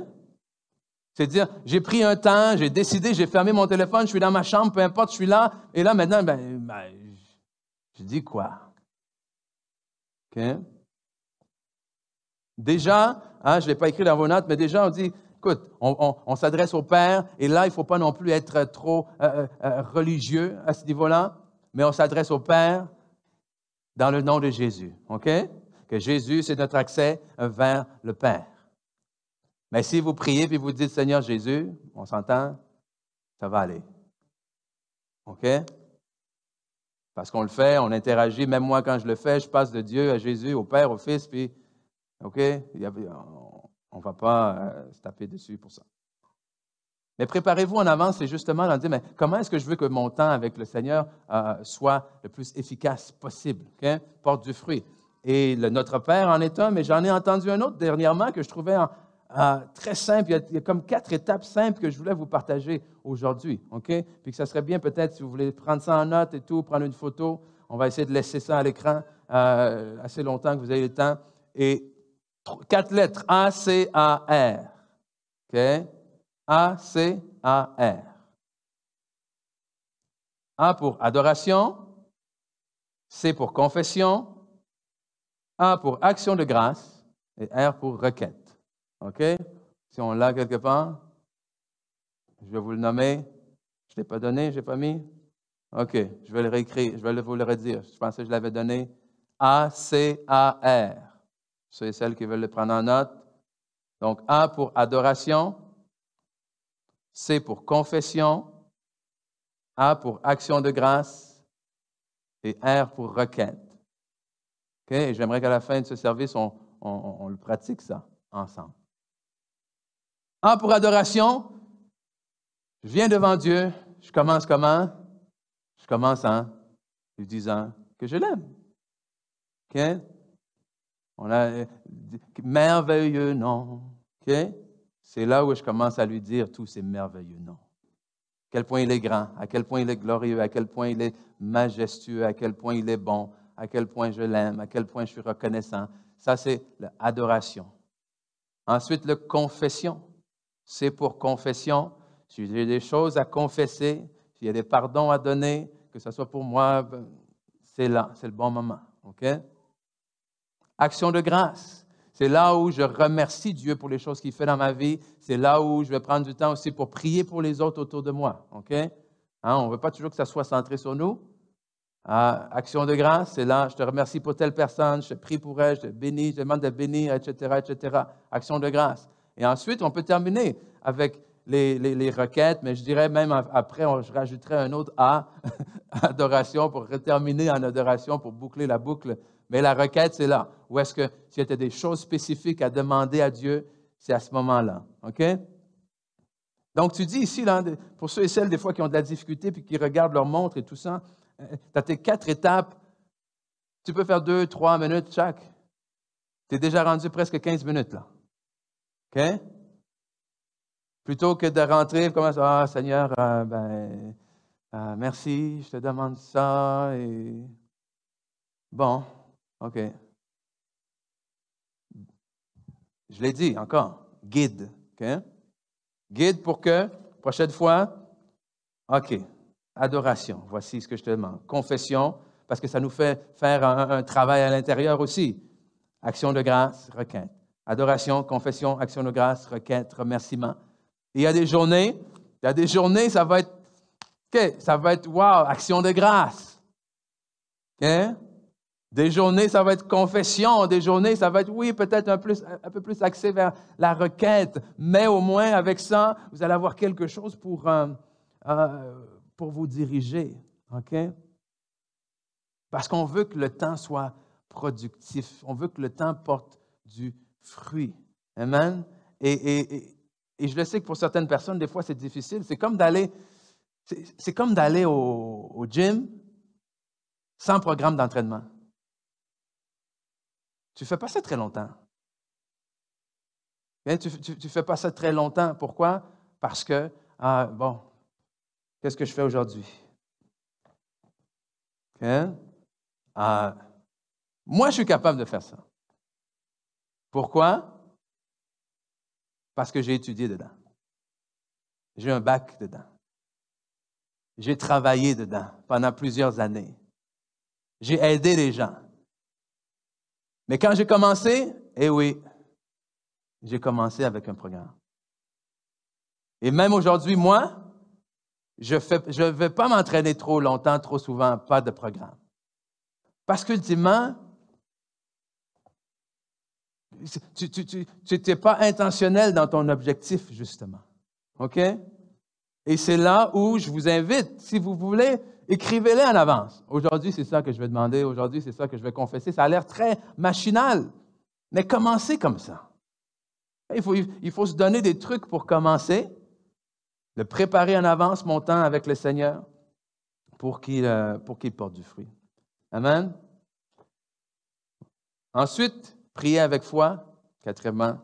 C'est dire, j'ai pris un temps, j'ai décidé, j'ai fermé mon téléphone, je suis dans ma chambre, peu importe, je suis là, et là, maintenant, je dis quoi? Okay? Déjà, hein, je ne l'ai pas écrit dans vos notes, mais déjà, on dit, écoute, on s'adresse au Père, et là, il ne faut pas non plus être trop religieux à ce niveau-là, mais on s'adresse au Père dans le nom de Jésus, OK? Que Jésus, c'est notre accès vers le Père. Mais si vous priez et vous dites, Seigneur Jésus, on s'entend, ça va aller. OK? Parce qu'on le fait, on interagit, même moi, quand je le fais, je passe de Dieu à Jésus, au Père, au Fils, puis OK? On ne va pas se taper dessus pour ça. Mais préparez-vous en avance, c'est justement d'en dire, mais comment est-ce que je veux que mon temps avec le Seigneur soit le plus efficace possible? Okay? Porte du fruit. Et Notre Père en est un, mais j'en ai entendu un autre dernièrement que je trouvais très simple. Il y a comme 4 étapes simples que je voulais vous partager aujourd'hui. OK? Puis que ça serait bien peut-être, si vous voulez prendre ça en note et tout, prendre une photo, on va essayer de laisser ça à l'écran assez longtemps que vous ayez le temps. Et 4 lettres, A-C-A-R. OK? A-C-A-R. A pour adoration, C pour confession, A pour action de grâce et R pour requête. OK? Si on l'a quelque part, je vais vous le nommer. Je ne l'ai pas donné, je n'ai pas mis? OK, je vais le réécrire, je vais vous le redire. Je pensais que je l'avais donné. A-C-A-R. Ceux et celles qui veulent le prendre en note. Donc, A pour adoration, C pour confession, A pour action de grâce et R pour requête. OK? Et j'aimerais qu'à la fin de ce service, on le pratique ça ensemble. A pour adoration, je viens devant Dieu, je commence comment? Je commence en lui disant que je l'aime. OK? On a merveilleux nom. OK? C'est là où je commence à lui dire tous ces merveilleux noms. À quel point il est grand, à quel point il est glorieux, à quel point il est majestueux, à quel point il est bon, à quel point je l'aime, à quel point je suis reconnaissant. Ça, c'est l'adoration. Ensuite, le confession. C'est pour confession. Si j'ai des choses à confesser, s'il y a des pardons à donner, que ce soit pour moi, c'est là, c'est le bon moment. OK? Action de grâce. C'est là où je remercie Dieu pour les choses qu'il fait dans ma vie. C'est là où je vais prendre du temps aussi pour prier pour les autres autour de moi. OK? Hein, on ne veut pas toujours que ça soit centré sur nous. Action de grâce, c'est là, je te remercie pour telle personne, je te prie pour elle, je te bénis, je te demande de bénir, etc., etc. Action de grâce. Et ensuite, on peut terminer avec les requêtes, mais je dirais même après, je rajouterais un autre A, adoration, pour terminer en adoration, pour boucler la boucle. Mais la requête, c'est là. Où est-ce que, s'il y a des choses spécifiques à demander à Dieu, c'est à ce moment-là. OK? Donc, tu dis ici, là, pour ceux et celles, des fois, qui ont de la difficulté puis qui regardent leur montre et tout ça, tu as tes 4 étapes. Tu peux faire 2, 3 minutes chaque. Tu es déjà rendu presque 15 minutes, là. OK? Plutôt que de rentrer comme ça, ah, Seigneur, merci, je te demande ça. Et bon, OK. Je l'ai dit encore, guide. Okay? Guide pour que, prochaine fois, OK, adoration, voici ce que je te demande. Confession, parce que ça nous fait faire un travail à l'intérieur aussi. Action de grâce, requête. Adoration, confession, action de grâce, requête, remerciement. Et il y a des journées, ça va être, OK, ça va être, wow, action de grâce. OK? Des journées, ça va être confession. Des journées, ça va être, oui, peut-être un peu plus axé vers la requête. Mais au moins, avec ça, vous allez avoir quelque chose pour vous diriger. OK? Parce qu'on veut que le temps soit productif. On veut que le temps porte du fruit. Amen? Et je le sais que pour certaines personnes, des fois, c'est difficile. C'est comme d'aller au gym sans programme d'entraînement. Tu ne fais pas ça très longtemps. Bien, tu ne fais pas ça très longtemps. Pourquoi? Parce que, bon, qu'est-ce que je fais aujourd'hui? Okay? Moi, je suis capable de faire ça. Pourquoi? Parce que j'ai étudié dedans. J'ai un bac dedans. J'ai travaillé dedans pendant plusieurs années. J'ai aidé les gens. Mais quand j'ai commencé, eh oui, j'ai commencé avec un programme. Et même aujourd'hui, moi, je ne vais pas m'entraîner trop longtemps, trop souvent, pas de programme. Parce qu'ultimement, tu n'étais pas intentionnel dans ton objectif, justement. OK? Et c'est là où je vous invite, si vous voulez, écrivez-les en avance. Aujourd'hui, c'est ça que je vais demander. Aujourd'hui, c'est ça que je vais confesser. Ça a l'air très machinal, mais commencez comme ça. Il faut se donner des trucs pour commencer, le préparer en avance, mon temps avec le Seigneur, pour qu'il porte du fruit. Amen. Ensuite, prier avec foi. Quatrièmement,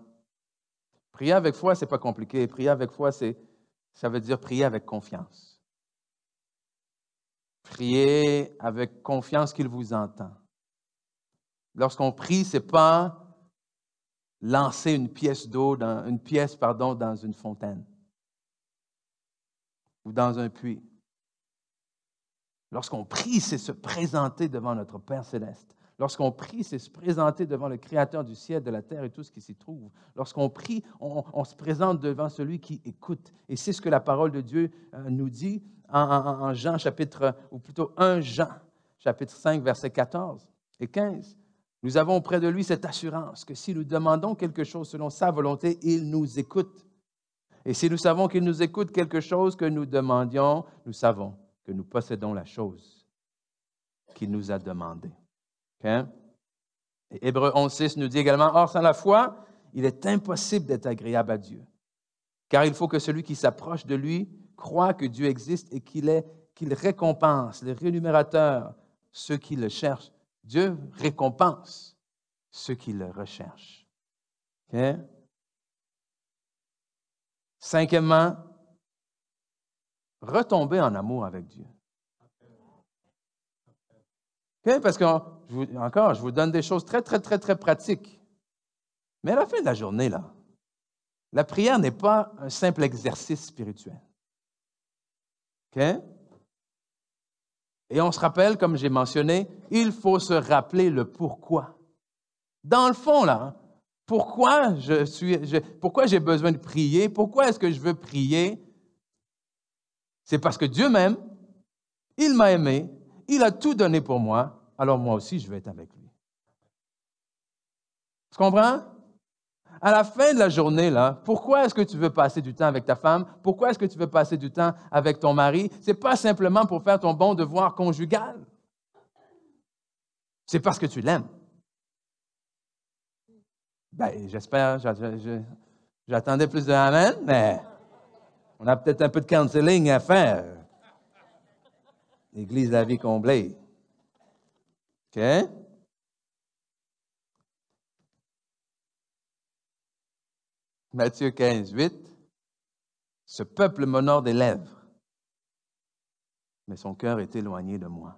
prier avec foi, ce n'est pas compliqué. Prier avec foi, ça veut dire prier avec confiance. Priez avec confiance qu'il vous entend. Lorsqu'on prie, ce n'est pas lancer une pièce d'eau, dans une fontaine ou dans un puits. Lorsqu'on prie, c'est se présenter devant notre Père céleste. Lorsqu'on prie, c'est se présenter devant le Créateur du ciel, de la terre et tout ce qui s'y trouve. Lorsqu'on prie, on se présente devant celui qui écoute. Et c'est ce que la parole de Dieu nous dit en Jean ou plutôt 1 Jean, chapitre 5, versets 14 et 15. Nous avons auprès de lui cette assurance que si nous demandons quelque chose selon sa volonté, il nous écoute. Et si nous savons qu'il nous écoute quelque chose que nous demandions, nous savons que nous possédons la chose qu'il nous a demandée. Okay? Et Hébreux 11.6 nous dit également, « Or, sans la foi, il est impossible d'être agréable à Dieu, car il faut que celui qui s'approche de lui croit que Dieu existe et qu'il récompense, le rémunérateur, ceux qui le cherchent. » Dieu récompense ceux qui le recherchent. Okay? Cinquièmement, retomber en amour avec Dieu. Okay? Parce que, je vous donne des choses très, très, très, très pratiques. Mais à la fin de la journée, là, la prière n'est pas un simple exercice spirituel. OK? Et on se rappelle, comme j'ai mentionné, il faut se rappeler le pourquoi. Dans le fond, là, pourquoi j'ai besoin de prier? Pourquoi est-ce que je veux prier? C'est parce que Dieu m'aime, il m'a aimé, il a tout donné pour moi, alors moi aussi, je vais être avec lui. Tu comprends? À la fin de la journée, là, pourquoi est-ce que tu veux passer du temps avec ta femme? Pourquoi est-ce que tu veux passer du temps avec ton mari? Ce n'est pas simplement pour faire ton bon devoir conjugal. C'est parce que tu l'aimes. Ben, j'espère, j'attendais plus de amen, mais on a peut-être un peu de counseling à faire. L'Église de la vie comblée. OK? Matthieu 15, 8. Ce peuple m'honore des lèvres, mais son cœur est éloigné de moi.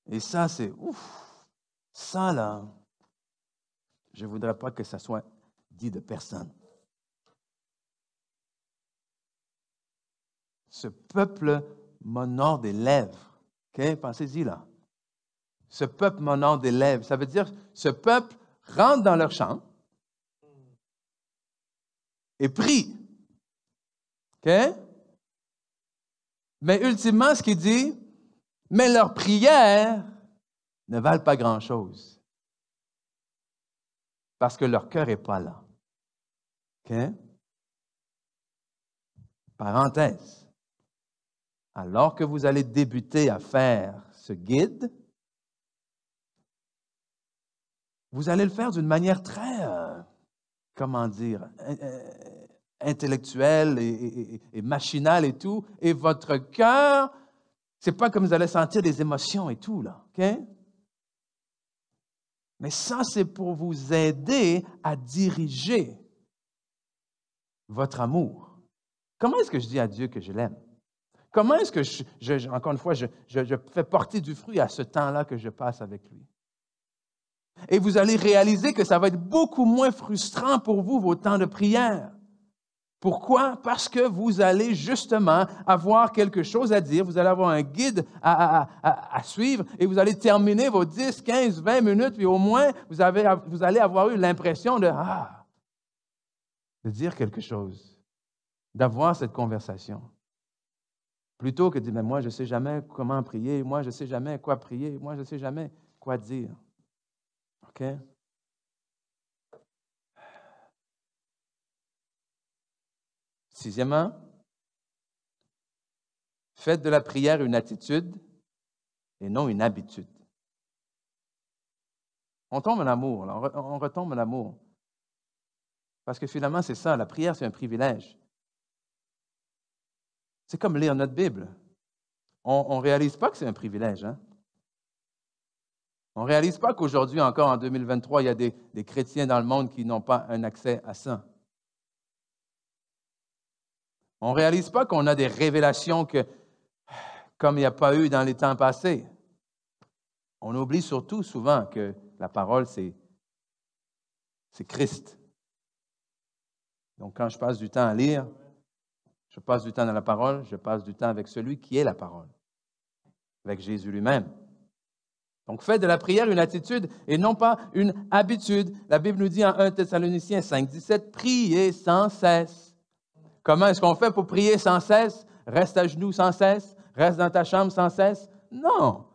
Et ça, c'est ouf. Ça, là, je ne voudrais pas que ça soit dit de personne. Ce peuple m'honore des lèvres. OK? Pensez-y là. Ce peuple m'honore des lèvres. Ça veut dire, ce peuple rentre dans leur chambre et prie. OK? Mais ultimement, ce qu'il dit, mais leurs prières ne valent pas grand-chose. Parce que leur cœur n'est pas là. OK? Parenthèse. Alors que vous allez débuter à faire ce guide, vous allez le faire d'une manière très, comment dire, intellectuelle et machinale et tout. Et votre cœur, c'est pas comme vous allez sentir des émotions et tout, là. OK? Mais ça, c'est pour vous aider à diriger votre amour. Comment est-ce que je dis à Dieu que je l'aime? Comment est-ce que, encore une fois, je fais porter du fruit à ce temps-là que je passe avec lui? Et vous allez réaliser que ça va être beaucoup moins frustrant pour vous, vos temps de prière. Pourquoi? Parce que vous allez justement avoir quelque chose à dire, vous allez avoir un guide à suivre et vous allez terminer vos 10, 15, 20 minutes, puis au moins, vous allez avoir eu l'impression de dire quelque chose, d'avoir cette conversation. Plutôt que de dire, mais moi, je ne sais jamais comment prier, moi, je ne sais jamais quoi prier, moi, je ne sais jamais quoi dire. OK? Sixièmement, faites de la prière une attitude et non une habitude. On tombe en amour, là, on retombe en amour. Parce que finalement, c'est ça, la prière, c'est un privilège. C'est comme lire notre Bible. On ne réalise pas que c'est un privilège. Hein? On ne réalise pas qu'aujourd'hui, encore en 2023, il y a des chrétiens dans le monde qui n'ont pas un accès à ça. On ne réalise pas qu'on a des révélations comme il n'y a pas eu dans les temps passés. On oublie surtout souvent que la parole, c'est Christ. Donc, quand je passe du temps à lire, je passe du temps dans la parole, je passe du temps avec celui qui est la parole, avec Jésus lui-même. Donc, faites de la prière une attitude et non pas une habitude. La Bible nous dit en 1 Thessaloniciens 5, 17, priez sans cesse. Comment est-ce qu'on fait pour prier sans cesse? Reste à genoux sans cesse? Reste dans ta chambre sans cesse? Non.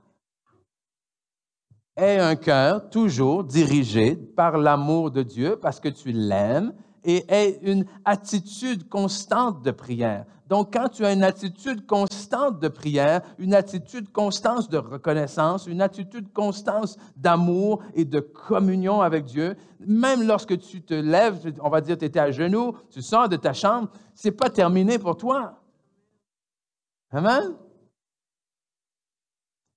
Aie un cœur toujours dirigé par l'amour de Dieu parce que tu l'aimes et aie une attitude constante de prière. Donc, quand tu as une attitude constante de prière, une attitude constante de reconnaissance, une attitude constante d'amour et de communion avec Dieu, même lorsque tu te lèves, on va dire tu étais à genoux, tu sors de ta chambre, ce n'est pas terminé pour toi. Amen?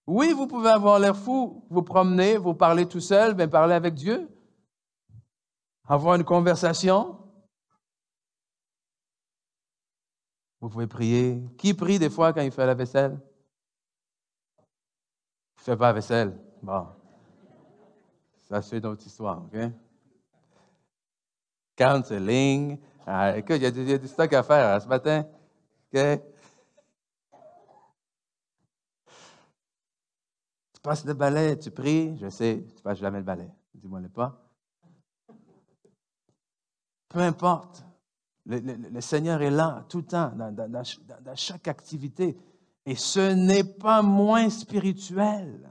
Oui, vous pouvez avoir l'air fou, vous promener, vous parler tout seul, bien parler avec Dieu, avoir une conversation. Vous pouvez prier. Qui prie des fois quand il fait la vaisselle? Il ne fait pas la vaisselle. Bon. Ça, c'est une autre histoire, OK? Counseling. Écoute, il y a du stock à faire ce matin. OK? Tu passes le balai, tu pries. Je sais, tu ne passes jamais le balai. Dis-moi-le pas. Peu importe. Le Seigneur est là tout le temps, dans chaque activité. Et ce n'est pas moins spirituel.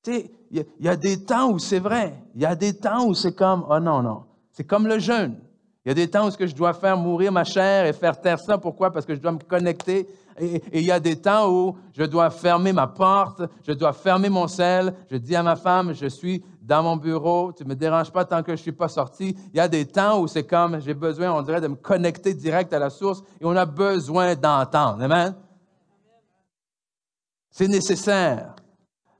Tu sais, il y a des temps où c'est vrai. Il y a des temps où c'est comme, oh non, non. C'est comme le jeûne. Il y a des temps où je dois faire mourir ma chair et faire taire ça. Pourquoi? Parce que je dois me connecter. Et il y a des temps où je dois fermer ma porte, je dois fermer mon sel. Je dis à ma femme, je suis dans mon bureau, tu ne me déranges pas tant que je ne suis pas sorti. Il y a des temps où c'est comme, j'ai besoin, on dirait, de me connecter direct à la source et on a besoin d'entendre. Amen? C'est nécessaire.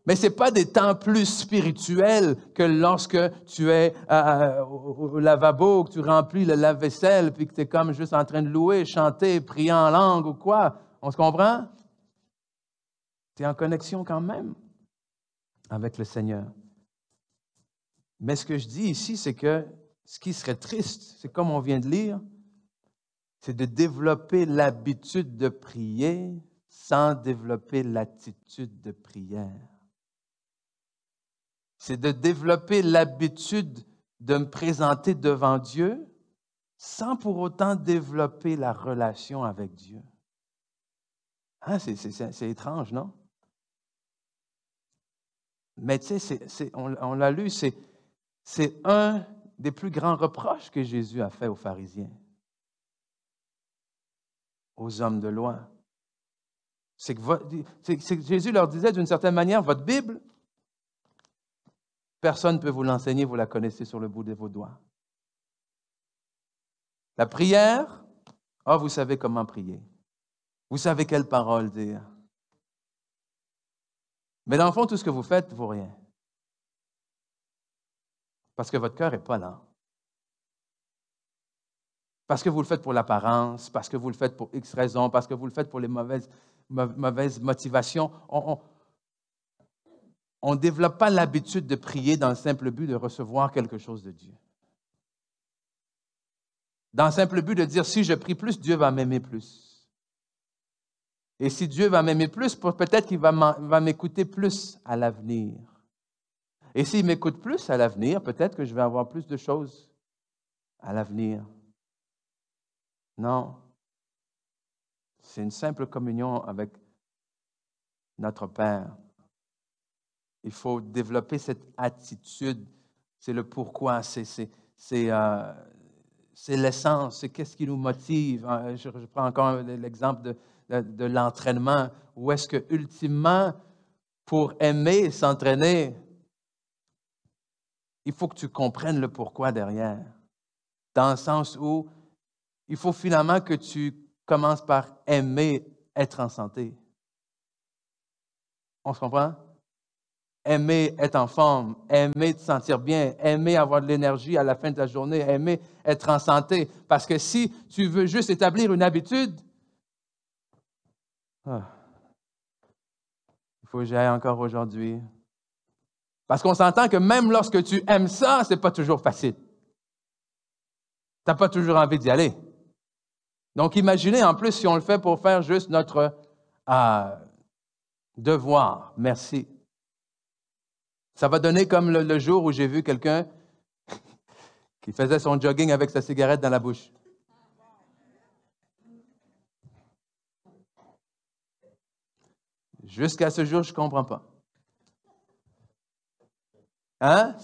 Mais ce n'est pas des temps plus spirituels que lorsque tu es au lavabo, que tu remplis le lave-vaisselle, puis que tu es comme juste en train de louer, chanter, prier en langue ou quoi. On se comprend? Tu es en connexion quand même avec le Seigneur. Mais ce que je dis ici, c'est que ce qui serait triste, c'est comme on vient de lire, c'est de développer l'habitude de prier sans développer l'attitude de prière. C'est de développer l'habitude de me présenter devant Dieu sans pour autant développer la relation avec Dieu. Hein, c'est étrange, non? Mais tu sais, on l'a lu, c'est un des plus grands reproches que Jésus a fait aux pharisiens, aux hommes de loi. C'est que Jésus leur disait d'une certaine manière, votre Bible, personne ne peut vous l'enseigner, vous la connaissez sur le bout de vos doigts. La prière, vous savez comment prier. Vous savez quelle parole dire. Mais dans le fond, tout ce que vous faites ne vaut rien. Parce que votre cœur n'est pas là. Parce que vous le faites pour l'apparence, parce que vous le faites pour X raisons, parce que vous le faites pour les mauvaises motivations. On ne développe pas l'habitude de prier dans le simple but de recevoir quelque chose de Dieu. Dans le simple but de dire, si je prie plus, Dieu va m'aimer plus. Et si Dieu va m'aimer plus, peut-être qu'il va m'écouter plus à l'avenir. Et s'il m'écoute plus à l'avenir, peut-être que je vais avoir plus de choses à l'avenir. Non. C'est une simple communion avec notre Père. Il faut développer cette attitude. C'est le pourquoi, c'est l'essence, c'est qu'est-ce qui nous motive. Je prends encore l'exemple de l'entraînement, où est-ce que, ultimement, pour aimer et s'entraîner, il faut que tu comprennes le pourquoi derrière. Dans le sens où il faut finalement que tu commences par aimer être en santé. On se comprend? Aimer être en forme, aimer te sentir bien, aimer avoir de l'énergie à la fin de la journée, aimer être en santé. Parce que si tu veux juste établir une habitude, il faut que j'aille encore aujourd'hui. Parce qu'on s'entend que même lorsque tu aimes ça, ce n'est pas toujours facile. Tu n'as pas toujours envie d'y aller. Donc, imaginez en plus si on le fait pour faire juste notre devoir. Merci. Ça va donner comme le jour où j'ai vu quelqu'un qui faisait son jogging avec sa cigarette dans la bouche. Jusqu'à ce jour, je ne comprends pas. Hein?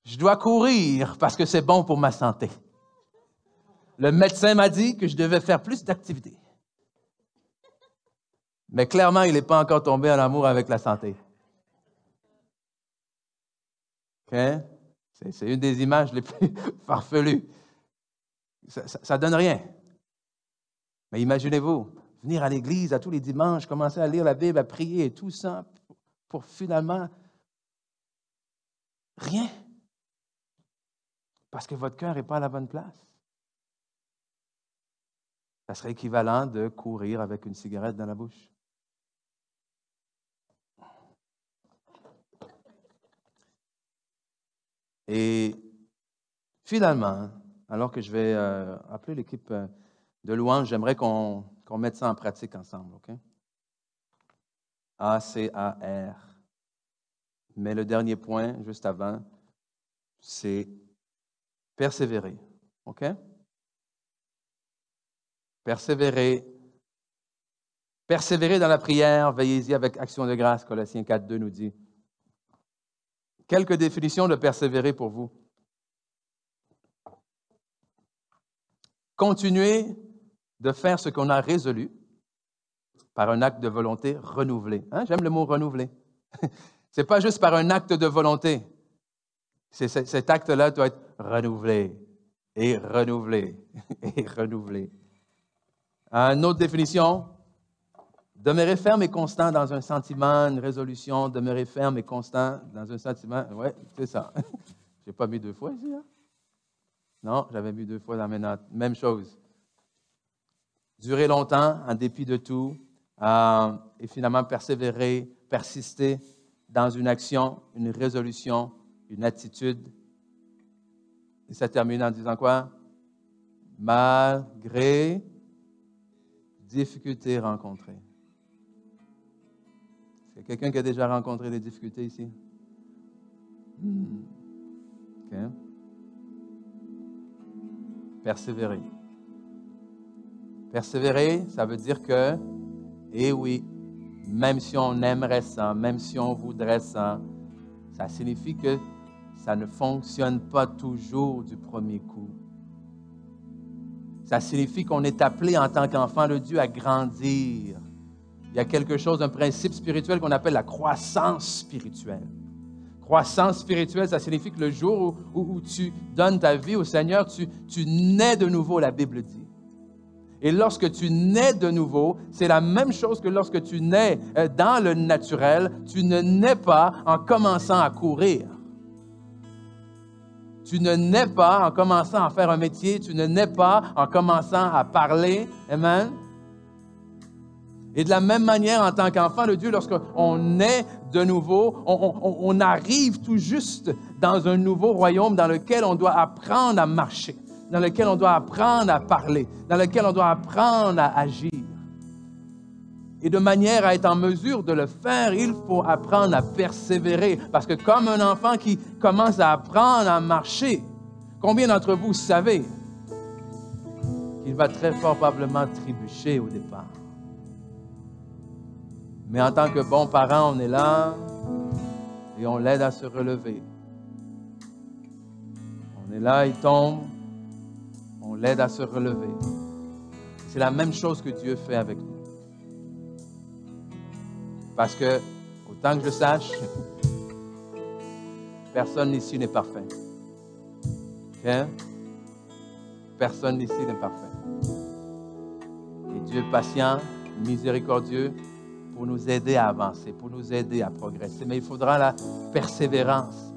Je dois courir parce que c'est bon pour ma santé. Le médecin m'a dit que je devais faire plus d'activités. Mais clairement, il n'est pas encore tombé en amour avec la santé. Okay? C'est une des images les plus farfelues. Ça donne rien. Mais imaginez-vous, venir à l'église à tous les dimanches, commencer à lire la Bible, à prier et tout ça, pour finalement rien. Parce que votre cœur n'est pas à la bonne place. Ça serait équivalent de courir avec une cigarette dans la bouche. Et finalement, alors que je vais appeler l'équipe de louange, j'aimerais qu'on mette ça en pratique ensemble, OK? A-C-A-R. Mais le dernier point, juste avant, c'est persévérer, OK? Persévérer. Persévérer dans la prière, veillez-y avec action de grâce, Colossiens 4:2 nous dit. Quelques définitions de persévérer pour vous. Continuer de faire ce qu'on a résolu par un acte de volonté renouvelé. Hein? J'aime le mot renouvelé. Ce n'est pas juste par un acte de volonté. Cet acte-là doit être renouvelé et renouvelé et renouvelé. Une autre définition, demeurer ferme et constant dans un sentiment, une résolution, demeurer ferme et constant dans un sentiment. Oui, c'est ça. Je n'ai pas mis 2 fois ici, hein? Non, j'avais mis 2 fois dans mes notes. Même chose. Durer longtemps en dépit de tout et finalement persévérer, persister dans une action, une résolution une attitude. Et ça termine en disant quoi? Malgré difficultés rencontrées. Est-ce qu'il y a quelqu'un qui a déjà rencontré des difficultés ici? OK. Persévérer. Persévérer, ça veut dire que, eh oui, même si on aimerait ça, même si on voudrait ça, ça signifie que ça ne fonctionne pas toujours du premier coup. Ça signifie qu'on est appelé en tant qu'enfant de Dieu à grandir. Il y a quelque chose, un principe spirituel qu'on appelle la croissance spirituelle. Croissance spirituelle, ça signifie que le jour où tu donnes ta vie au Seigneur, tu nais de nouveau, la Bible dit. Et lorsque tu nais de nouveau, c'est la même chose que lorsque tu nais dans le naturel, tu ne nais pas en commençant à courir. Tu ne nais pas en commençant à faire un métier, tu ne nais pas en commençant à parler. Amen. Et de la même manière, en tant qu'enfant de Dieu, lorsqu'on naît de nouveau, on arrive tout juste dans un nouveau royaume dans lequel on doit apprendre à marcher, dans lequel on doit apprendre à parler, dans lequel on doit apprendre à agir. Et de manière à être en mesure de le faire, il faut apprendre à persévérer. Parce que comme un enfant qui commence à apprendre à marcher, combien d'entre vous savez qu'il va très probablement trébucher au départ? Mais en tant que bon parent, on est là et on l'aide à se relever. On est là, il tombe, on l'aide à se relever. C'est la même chose que Dieu fait avec nous. Parce que, autant que je sache, personne ici n'est parfait. OK? Personne ici n'est parfait. Et Dieu est patient, miséricordieux, pour nous aider à avancer, pour nous aider à progresser. Mais il faudra la persévérance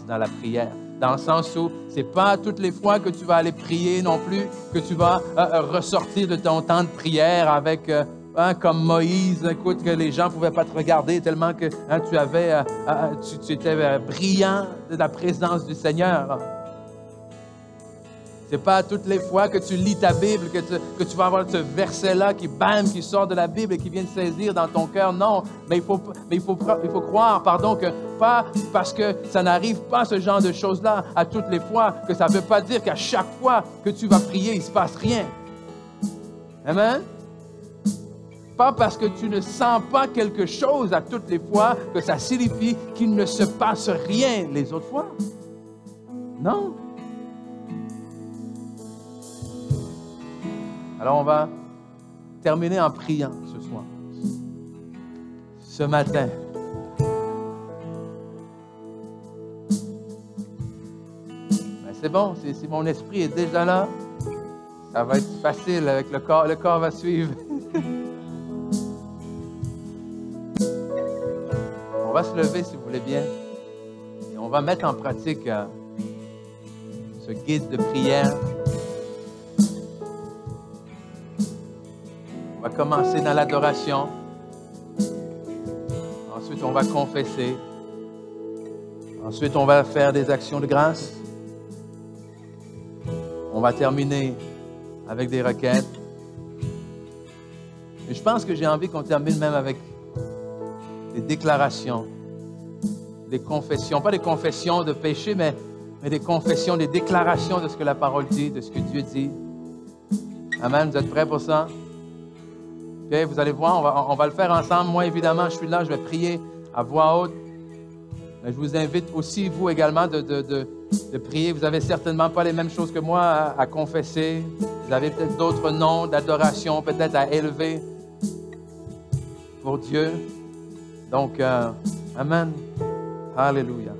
dans la prière. Dans le sens où ce n'est pas toutes les fois que tu vas aller prier non plus, que tu vas ressortir de ton temps de prière avec, comme Moïse, écoute, que les gens ne pouvaient pas te regarder tellement que tu étais brillant de la présence du Seigneur. Ce n'est pas toutes les fois que tu lis ta Bible que tu vas avoir ce verset-là qui sort de la Bible et qui vient te saisir dans ton cœur. Non, mais il faut croire, que pas parce que ça n'arrive pas ce genre de choses-là à toutes les fois, que ça ne veut pas dire qu'à chaque fois que tu vas prier, il ne se passe rien. Amen? Pas parce que tu ne sens pas quelque chose à toutes les fois que ça signifie qu'il ne se passe rien les autres fois. Non. Alors, on va terminer en priant ce soir. Ce matin. Ben, c'est bon, si mon esprit est déjà là, ça va être facile avec le corps. Le corps va suivre. On va se lever, si vous voulez bien, et on va mettre en pratique ce guide de prière. On va commencer dans l'adoration. Ensuite, on va confesser. Ensuite, on va faire des actions de grâce. On va terminer avec des requêtes. Et je pense que j'ai envie qu'on termine même avec des déclarations, des confessions. Pas des confessions de péché, mais des confessions, des déclarations de ce que la parole dit, de ce que Dieu dit. Amen. Vous êtes prêts pour ça? Okay, vous allez voir, on va le faire ensemble. Moi, évidemment, je suis là, je vais prier à voix haute. Mais je vous invite aussi, vous également, de prier. Vous n'avez certainement pas les mêmes choses que moi à confesser. Vous avez peut-être d'autres noms d'adoration, peut-être à élever pour Dieu. Donc, Amen. Alléluia.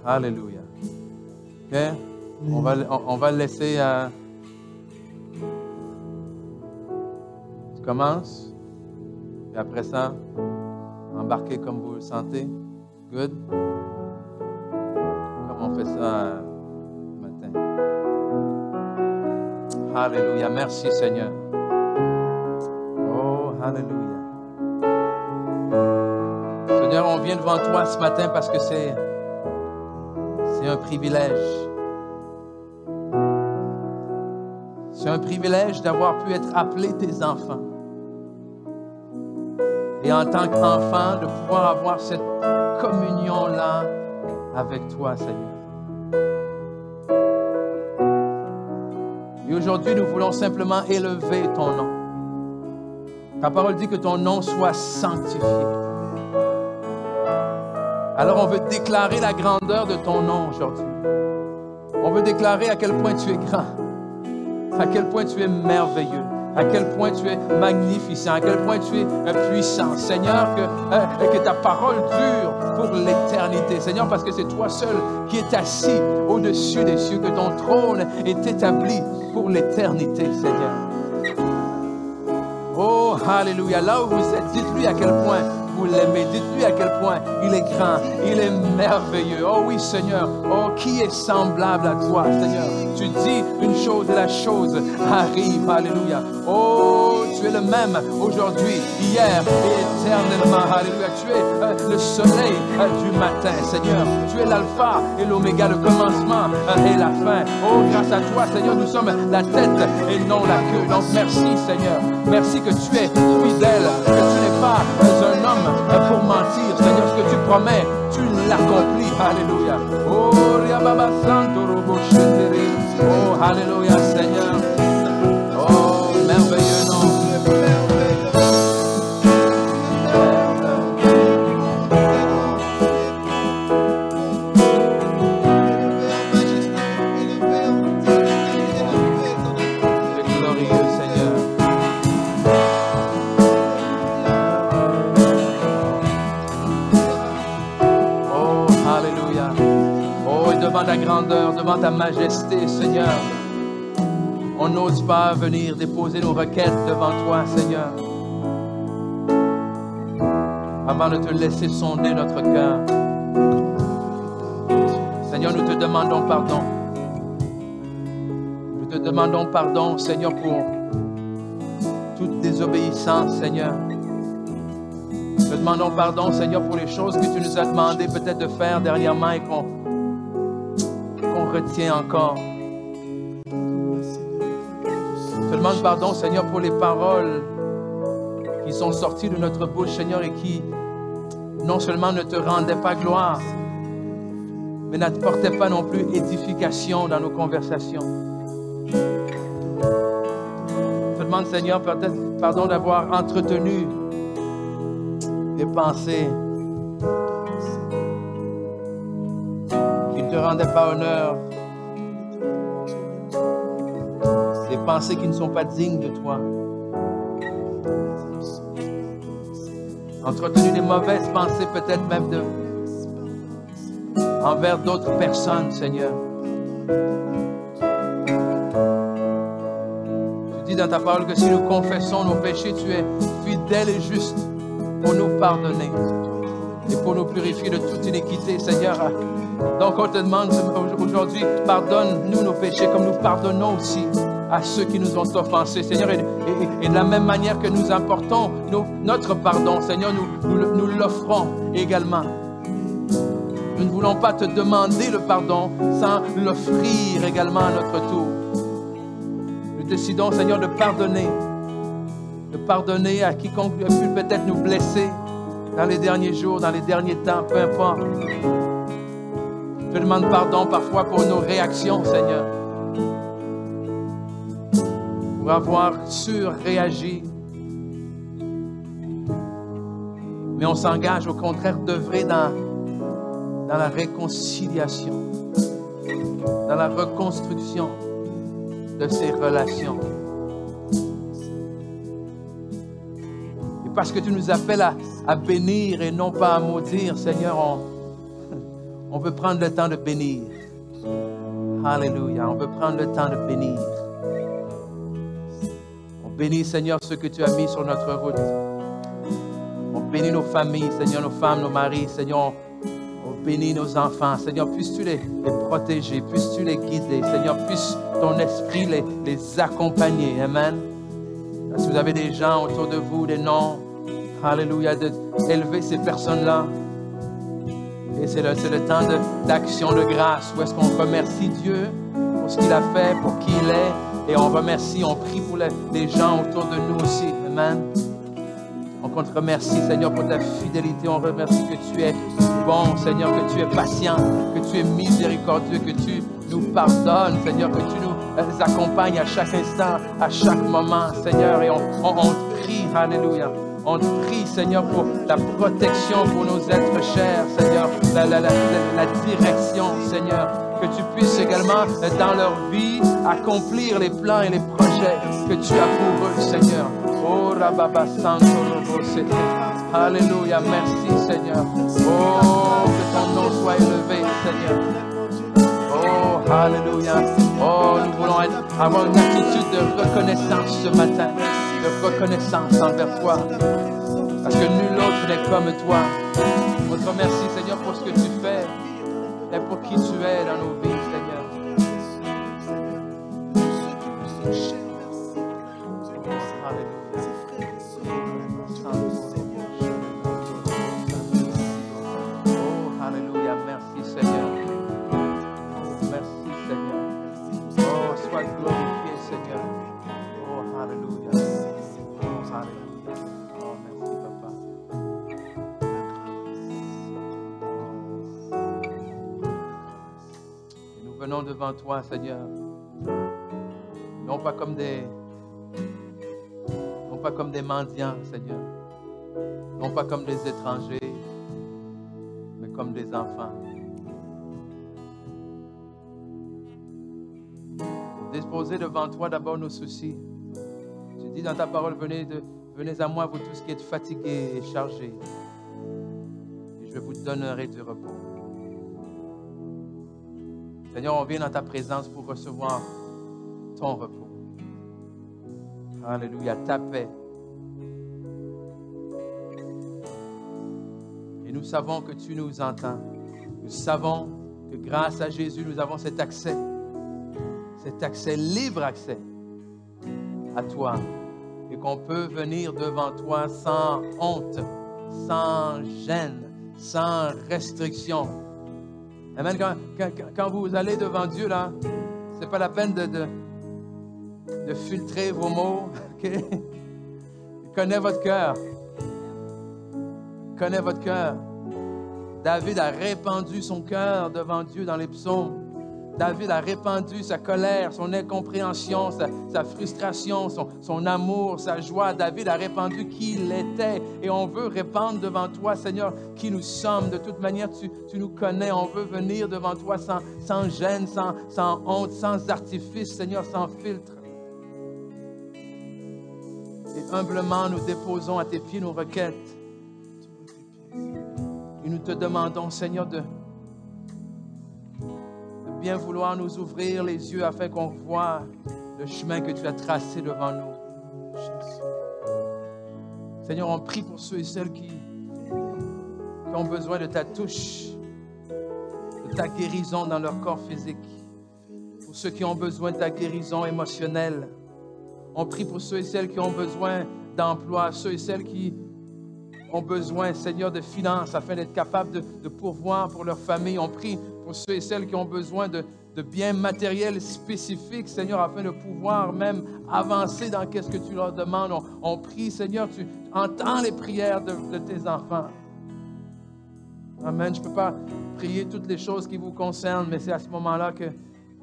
Alléluia. OK? On va le laisser... commence, et après ça, embarquez comme vous le sentez. Good? Comme on fait ça matin. Alléluia. Merci Seigneur. Oh, Alléluia. Seigneur, on vient devant toi ce matin parce que c'est C'est un privilège. C'est un privilège d'avoir pu être appelé tes enfants. Et en tant qu'enfant, de pouvoir avoir cette communion-là avec toi, Seigneur. Et aujourd'hui, nous voulons simplement élever ton nom. Ta parole dit que ton nom soit sanctifié. Alors on veut déclarer la grandeur de ton nom aujourd'hui. On veut déclarer à quel point tu es grand, à quel point tu es merveilleux, à quel point tu es magnificent, à quel point tu es puissant. Seigneur, que ta parole dure pour l'éternité. Seigneur, parce que c'est toi seul qui es assis au-dessus des cieux, que ton trône est établi pour l'éternité, Seigneur. Oh, alléluia. Là où vous êtes, dites-lui à quel point vous l'aimez. Dites-lui à quel point il est grand, il est merveilleux. Oh oui, Seigneur. Oh, qui est semblable à toi, Seigneur? Tu dis une chose et la chose arrive. Alléluia. Oh, tu es le même aujourd'hui, hier et éternellement. Alléluia. Tu es le soleil du matin, Seigneur. Tu es l'alpha et l'oméga, le commencement et la fin. Oh, grâce à toi, Seigneur, nous sommes la tête et non la queue. Donc, merci, Seigneur. Merci que tu es fidèle, que tu n'es pas un homme pour mentir. Seigneur, ce que tu promets, tu l'accomplis. Alléluia. Oh, Riababa Santo Robo Shendere. Oh, alléluia, Seigneur. Oh, merveilleux nom. Ta grandeur, devant ta majesté, Seigneur. On n'ose pas venir déposer nos requêtes devant toi, Seigneur, avant de te laisser sonder notre cœur. Seigneur, nous te demandons pardon. Nous te demandons pardon, Seigneur, pour toute désobéissance, Seigneur. Nous te demandons pardon, Seigneur, pour les choses que tu nous as demandé peut-être de faire dernièrement et qu'on retient encore. Je te demande pardon, Seigneur, pour les paroles qui sont sorties de notre bouche, Seigneur, et qui non seulement ne te rendaient pas gloire, mais n'apportaient pas non plus édification dans nos conversations. Je te demande, Seigneur, peut-être pardon d'avoir entretenu des pensées qui ne te rendaient pas honneur, des pensées qui ne sont pas dignes de toi. Entretenu des mauvaises pensées, peut-être même envers d'autres personnes, Seigneur. Tu dis dans ta parole que si nous confessons nos péchés, tu es fidèle et juste pour nous pardonner et pour nous purifier de toute iniquité, Seigneur. Donc on te demande aujourd'hui, pardonne-nous nos péchés comme nous pardonnons aussi à ceux qui nous ont offensés, Seigneur. Et de la même manière que nous apportons notre pardon, Seigneur, nous l'offrons également. Nous ne voulons pas te demander le pardon sans l'offrir également à notre tour. Nous décidons, Seigneur, de pardonner à quiconque a pu peut-être nous blesser dans les derniers jours, dans les derniers temps, peu importe. Je te demande pardon parfois pour nos réactions, Seigneur, pour avoir surréagi. Mais on s'engage au contraire d'œuvrer dans la réconciliation, dans la reconstruction de ces relations. Et parce que tu nous appelles à bénir et non pas à maudire, Seigneur, on veut prendre le temps de bénir. Alléluia, on veut prendre le temps de bénir. On bénit, Seigneur, ce que tu as mis sur notre route. On bénit nos familles, Seigneur, nos femmes, nos maris, Seigneur. On bénit nos enfants. Seigneur, puisses-tu les protéger, puisses-tu les guider. Seigneur, puisse ton esprit les accompagner. Amen. Si vous avez des gens autour de vous, des noms, alléluia, d'élever ces personnes-là, Et c'est le temps d'action de grâce où est-ce qu'on remercie Dieu pour ce qu'il a fait, pour qui il est. Et on remercie, on prie pour les gens autour de nous aussi. Amen. Donc on te remercie, Seigneur, pour ta fidélité. On remercie que tu es bon, Seigneur, que tu es patient, que tu es miséricordieux, que tu nous pardonnes, Seigneur, que tu nous accompagnes à chaque instant, à chaque moment, Seigneur. Et on te prie, alléluia. On te prie, Seigneur, pour la protection pour nos êtres chers, Seigneur, la direction, Seigneur, que tu puisses également, dans leur vie, accomplir les plans et les projets que tu as pour eux, Seigneur. Oh, Rababa Santo Robo Sete. Alléluia, merci, Seigneur. Oh, que ton nom soit élevé, Seigneur. Oh, alléluia. Oh, nous voulons avoir une attitude de reconnaissance ce matin, de reconnaissance envers toi, parce que nul autre n'est comme toi. On te remercie, Seigneur, pour ce que tu fais et pour qui tu es dans nos vies, Seigneur. Oh, alléluia, merci, Seigneur. Merci, Seigneur. Oh, sois glorifié, Seigneur. Oh, alléluia. Oh, alléluia. Oh, merci, Papa. Et nous venons devant toi, Seigneur. Non pas comme des mendiants, Seigneur. Non pas comme des étrangers, mais comme des enfants. Déposer devant toi d'abord nos soucis. Tu dis dans ta parole, venez à moi, vous tous qui êtes fatigués et chargés, et je vous donnerai du repos. Seigneur, on vient dans ta présence pour recevoir ton repos. Alléluia, ta paix. Et nous savons que tu nous entends. Nous savons que grâce à Jésus, nous avons cet accès, libre accès à toi. Et qu'on peut venir devant toi sans honte, sans gêne, sans restriction. Amen. Quand vous allez devant Dieu, là, c'est pas la peine de filtrer vos mots. Okay? Il connaît votre cœur. Il connaît votre cœur. David a répandu son cœur devant Dieu dans les psaumes. David a répandu sa colère, son incompréhension, sa frustration, son amour, sa joie. David a répandu qui il était. Et on veut répandre devant toi, Seigneur, qui nous sommes. De toute manière, tu nous connais. On veut venir devant toi sans gêne, sans honte, sans artifice, Seigneur, sans filtre. Et humblement, nous déposons à tes pieds nos requêtes. Et nous te demandons, Seigneur, de bien vouloir nous ouvrir les yeux afin qu'on voie le chemin que tu as tracé devant nous. Seigneur, on prie pour ceux et celles qui ont besoin de ta touche, de ta guérison dans leur corps physique. Pour ceux qui ont besoin de ta guérison émotionnelle. On prie pour ceux et celles qui ont besoin d'emploi, ceux et celles qui ont besoin, Seigneur, de finances afin d'être capables de pourvoir pour leur famille. On prie pour ceux et celles qui ont besoin de biens matériels spécifiques, Seigneur, afin de pouvoir même avancer dans ce que tu leur demandes. On prie, Seigneur, tu entends les prières de tes enfants. Amen. Je ne peux pas prier toutes les choses qui vous concernent, mais c'est à ce moment-là que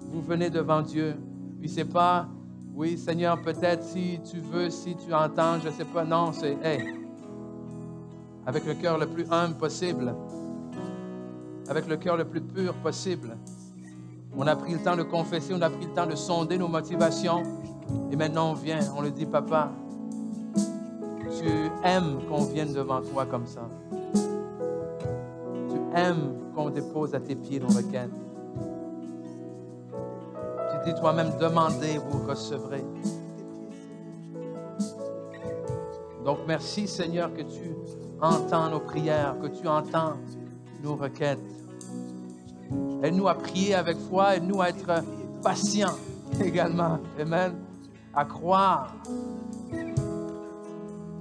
vous venez devant Dieu. Puis c'est pas, oui, Seigneur, peut-être si tu veux, si tu entends, je ne sais pas. Non, c'est, hey, avec le cœur le plus humble possible, avec le cœur le plus pur possible. On a pris le temps de confesser, on a pris le temps de sonder nos motivations. Et maintenant, on vient, on le dit, Papa, tu aimes qu'on vienne devant toi comme ça. Tu aimes qu'on dépose à tes pieds nos requêtes. Tu dis toi-même, demandez, vous recevrez. Donc, merci, Seigneur, que tu entends nos prières, que tu entends nos requêtes. Aide-nous à prier avec foi, aide-nous à être patients également. Amen. À croire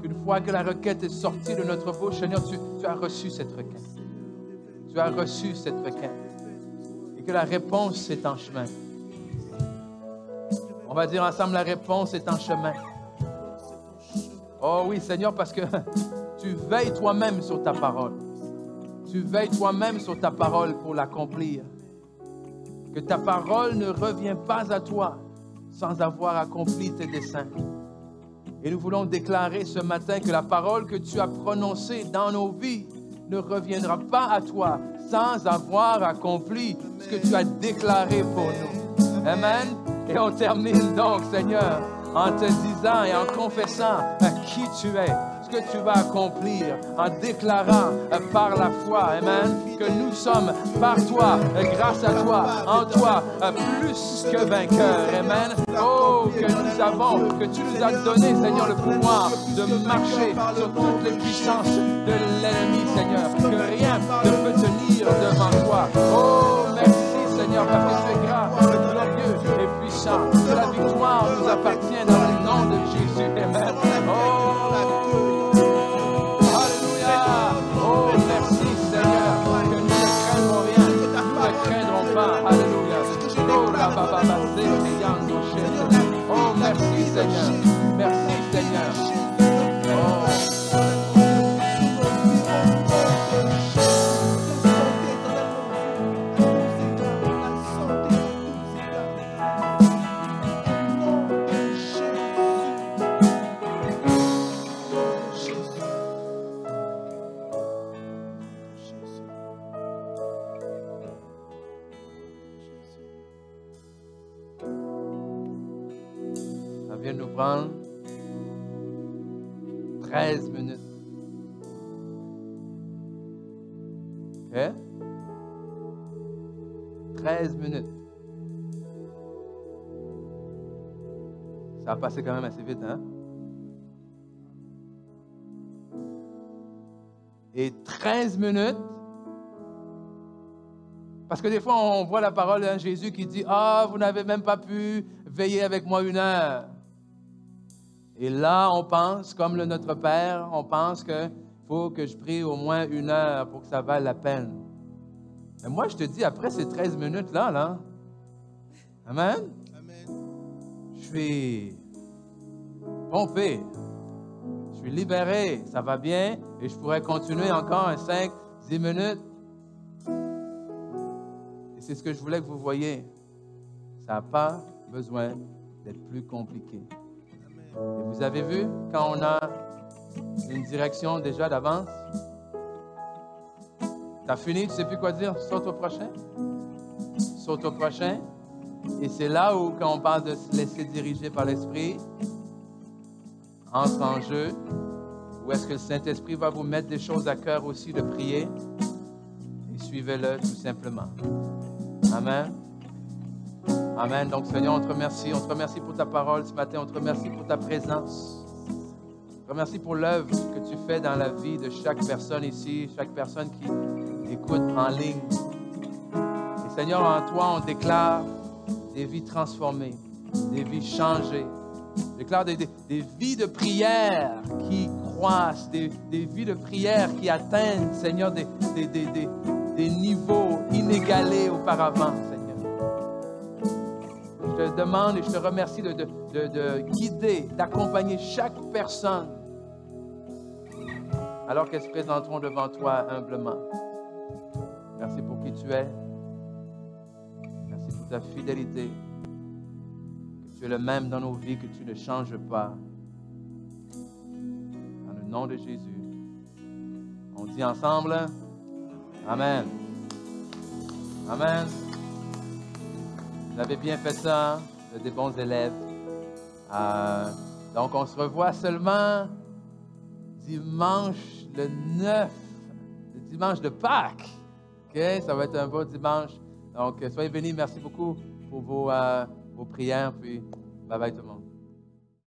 qu'une fois que la requête est sortie de notre bouche, Seigneur, tu as reçu cette requête. tu as reçu cette requête et que la réponse est en chemin. On va dire ensemble, la réponse est en chemin. Oh oui, Seigneur, parce que tu veilles toi-même sur ta parole. Tu veilles toi-même sur ta parole pour l'accomplir. Que ta parole ne revient pas à toi sans avoir accompli tes desseins. Et nous voulons déclarer ce matin que la parole que tu as prononcée dans nos vies ne reviendra pas à toi sans avoir accompli ce que tu as déclaré pour nous. Amen. Et on termine donc, Seigneur, en te disant et en confessant qui tu es, ce que tu vas accomplir, en déclarant par la foi, amen, que nous sommes par toi, grâce à toi, en toi, plus que vainqueurs, amen. Oh, que nous avons, que tu nous as donné, Seigneur, le pouvoir de marcher sur toutes les puissances de l'ennemi, Seigneur, que rien ne peut tenir devant toi. Oh, merci, Seigneur, parce que tu es grand, glorieux et puissant. Que la victoire nous appartient dans le nom de Jésus, amen. Oh, alléluia. Oh, merci, Seigneur, que nous ne craignons rien, nous ne craindrons pas, alléluia. Oh, la baba, oh, merci, Seigneur, merci, Seigneur. Oh. Vient nous prendre 13 minutes. OK? 13 minutes. Ça a passé quand même assez vite, hein? Et 13 minutes, parce que des fois, on voit la parole de Jésus qui dit « Ah, vous n'avez même pas pu veiller avec moi 1 heure. » Et là, on pense, comme Notre Père, on pense qu'il faut que je prie au moins 1 heure pour que ça vaille la peine. Mais moi, je te dis, après ces 13 minutes-là, Amen? Je suis pompé, je suis libéré, ça va bien, et je pourrais continuer encore 5-10 minutes. Et c'est ce que je voulais que vous voyiez. Ça n'a pas besoin d'être plus compliqué. Et vous avez vu, quand on a une direction déjà d'avance, tu as fini, tu ne sais plus quoi dire, saute au prochain. Saute au prochain. Et c'est là où, quand on parle de se laisser diriger par l'Esprit, entre en jeu, où est-ce que le Saint-Esprit va vous mettre des choses à cœur aussi de prier, et suivez-le tout simplement. Amen. Amen. Donc, Seigneur, on te remercie. On te remercie pour ta parole ce matin. On te remercie pour ta présence. On te remercie pour l'œuvre que tu fais dans la vie de chaque personne ici, chaque personne qui écoute en ligne. Et Seigneur, en toi, on déclare des vies transformées, des vies changées. On déclare des vies de prière qui croissent, des vies de prière qui atteignent, Seigneur, des niveaux inégalés auparavant, Seigneur. Je te demande et je te remercie de guider, d'accompagner chaque personne alors qu'elles se présenteront devant toi humblement. Merci pour qui tu es. Merci pour ta fidélité. Que tu es le même dans nos vies, que tu ne changes pas. Dans le nom de Jésus. On dit ensemble, Amen. Amen. Vous avez bien fait ça, vous êtes des bons élèves. Donc, on se revoit seulement dimanche le 9, le dimanche de Pâques. OK? Ça va être un beau dimanche. Donc, soyez bénis. Merci beaucoup pour vos prières. Puis, bye bye tout le monde.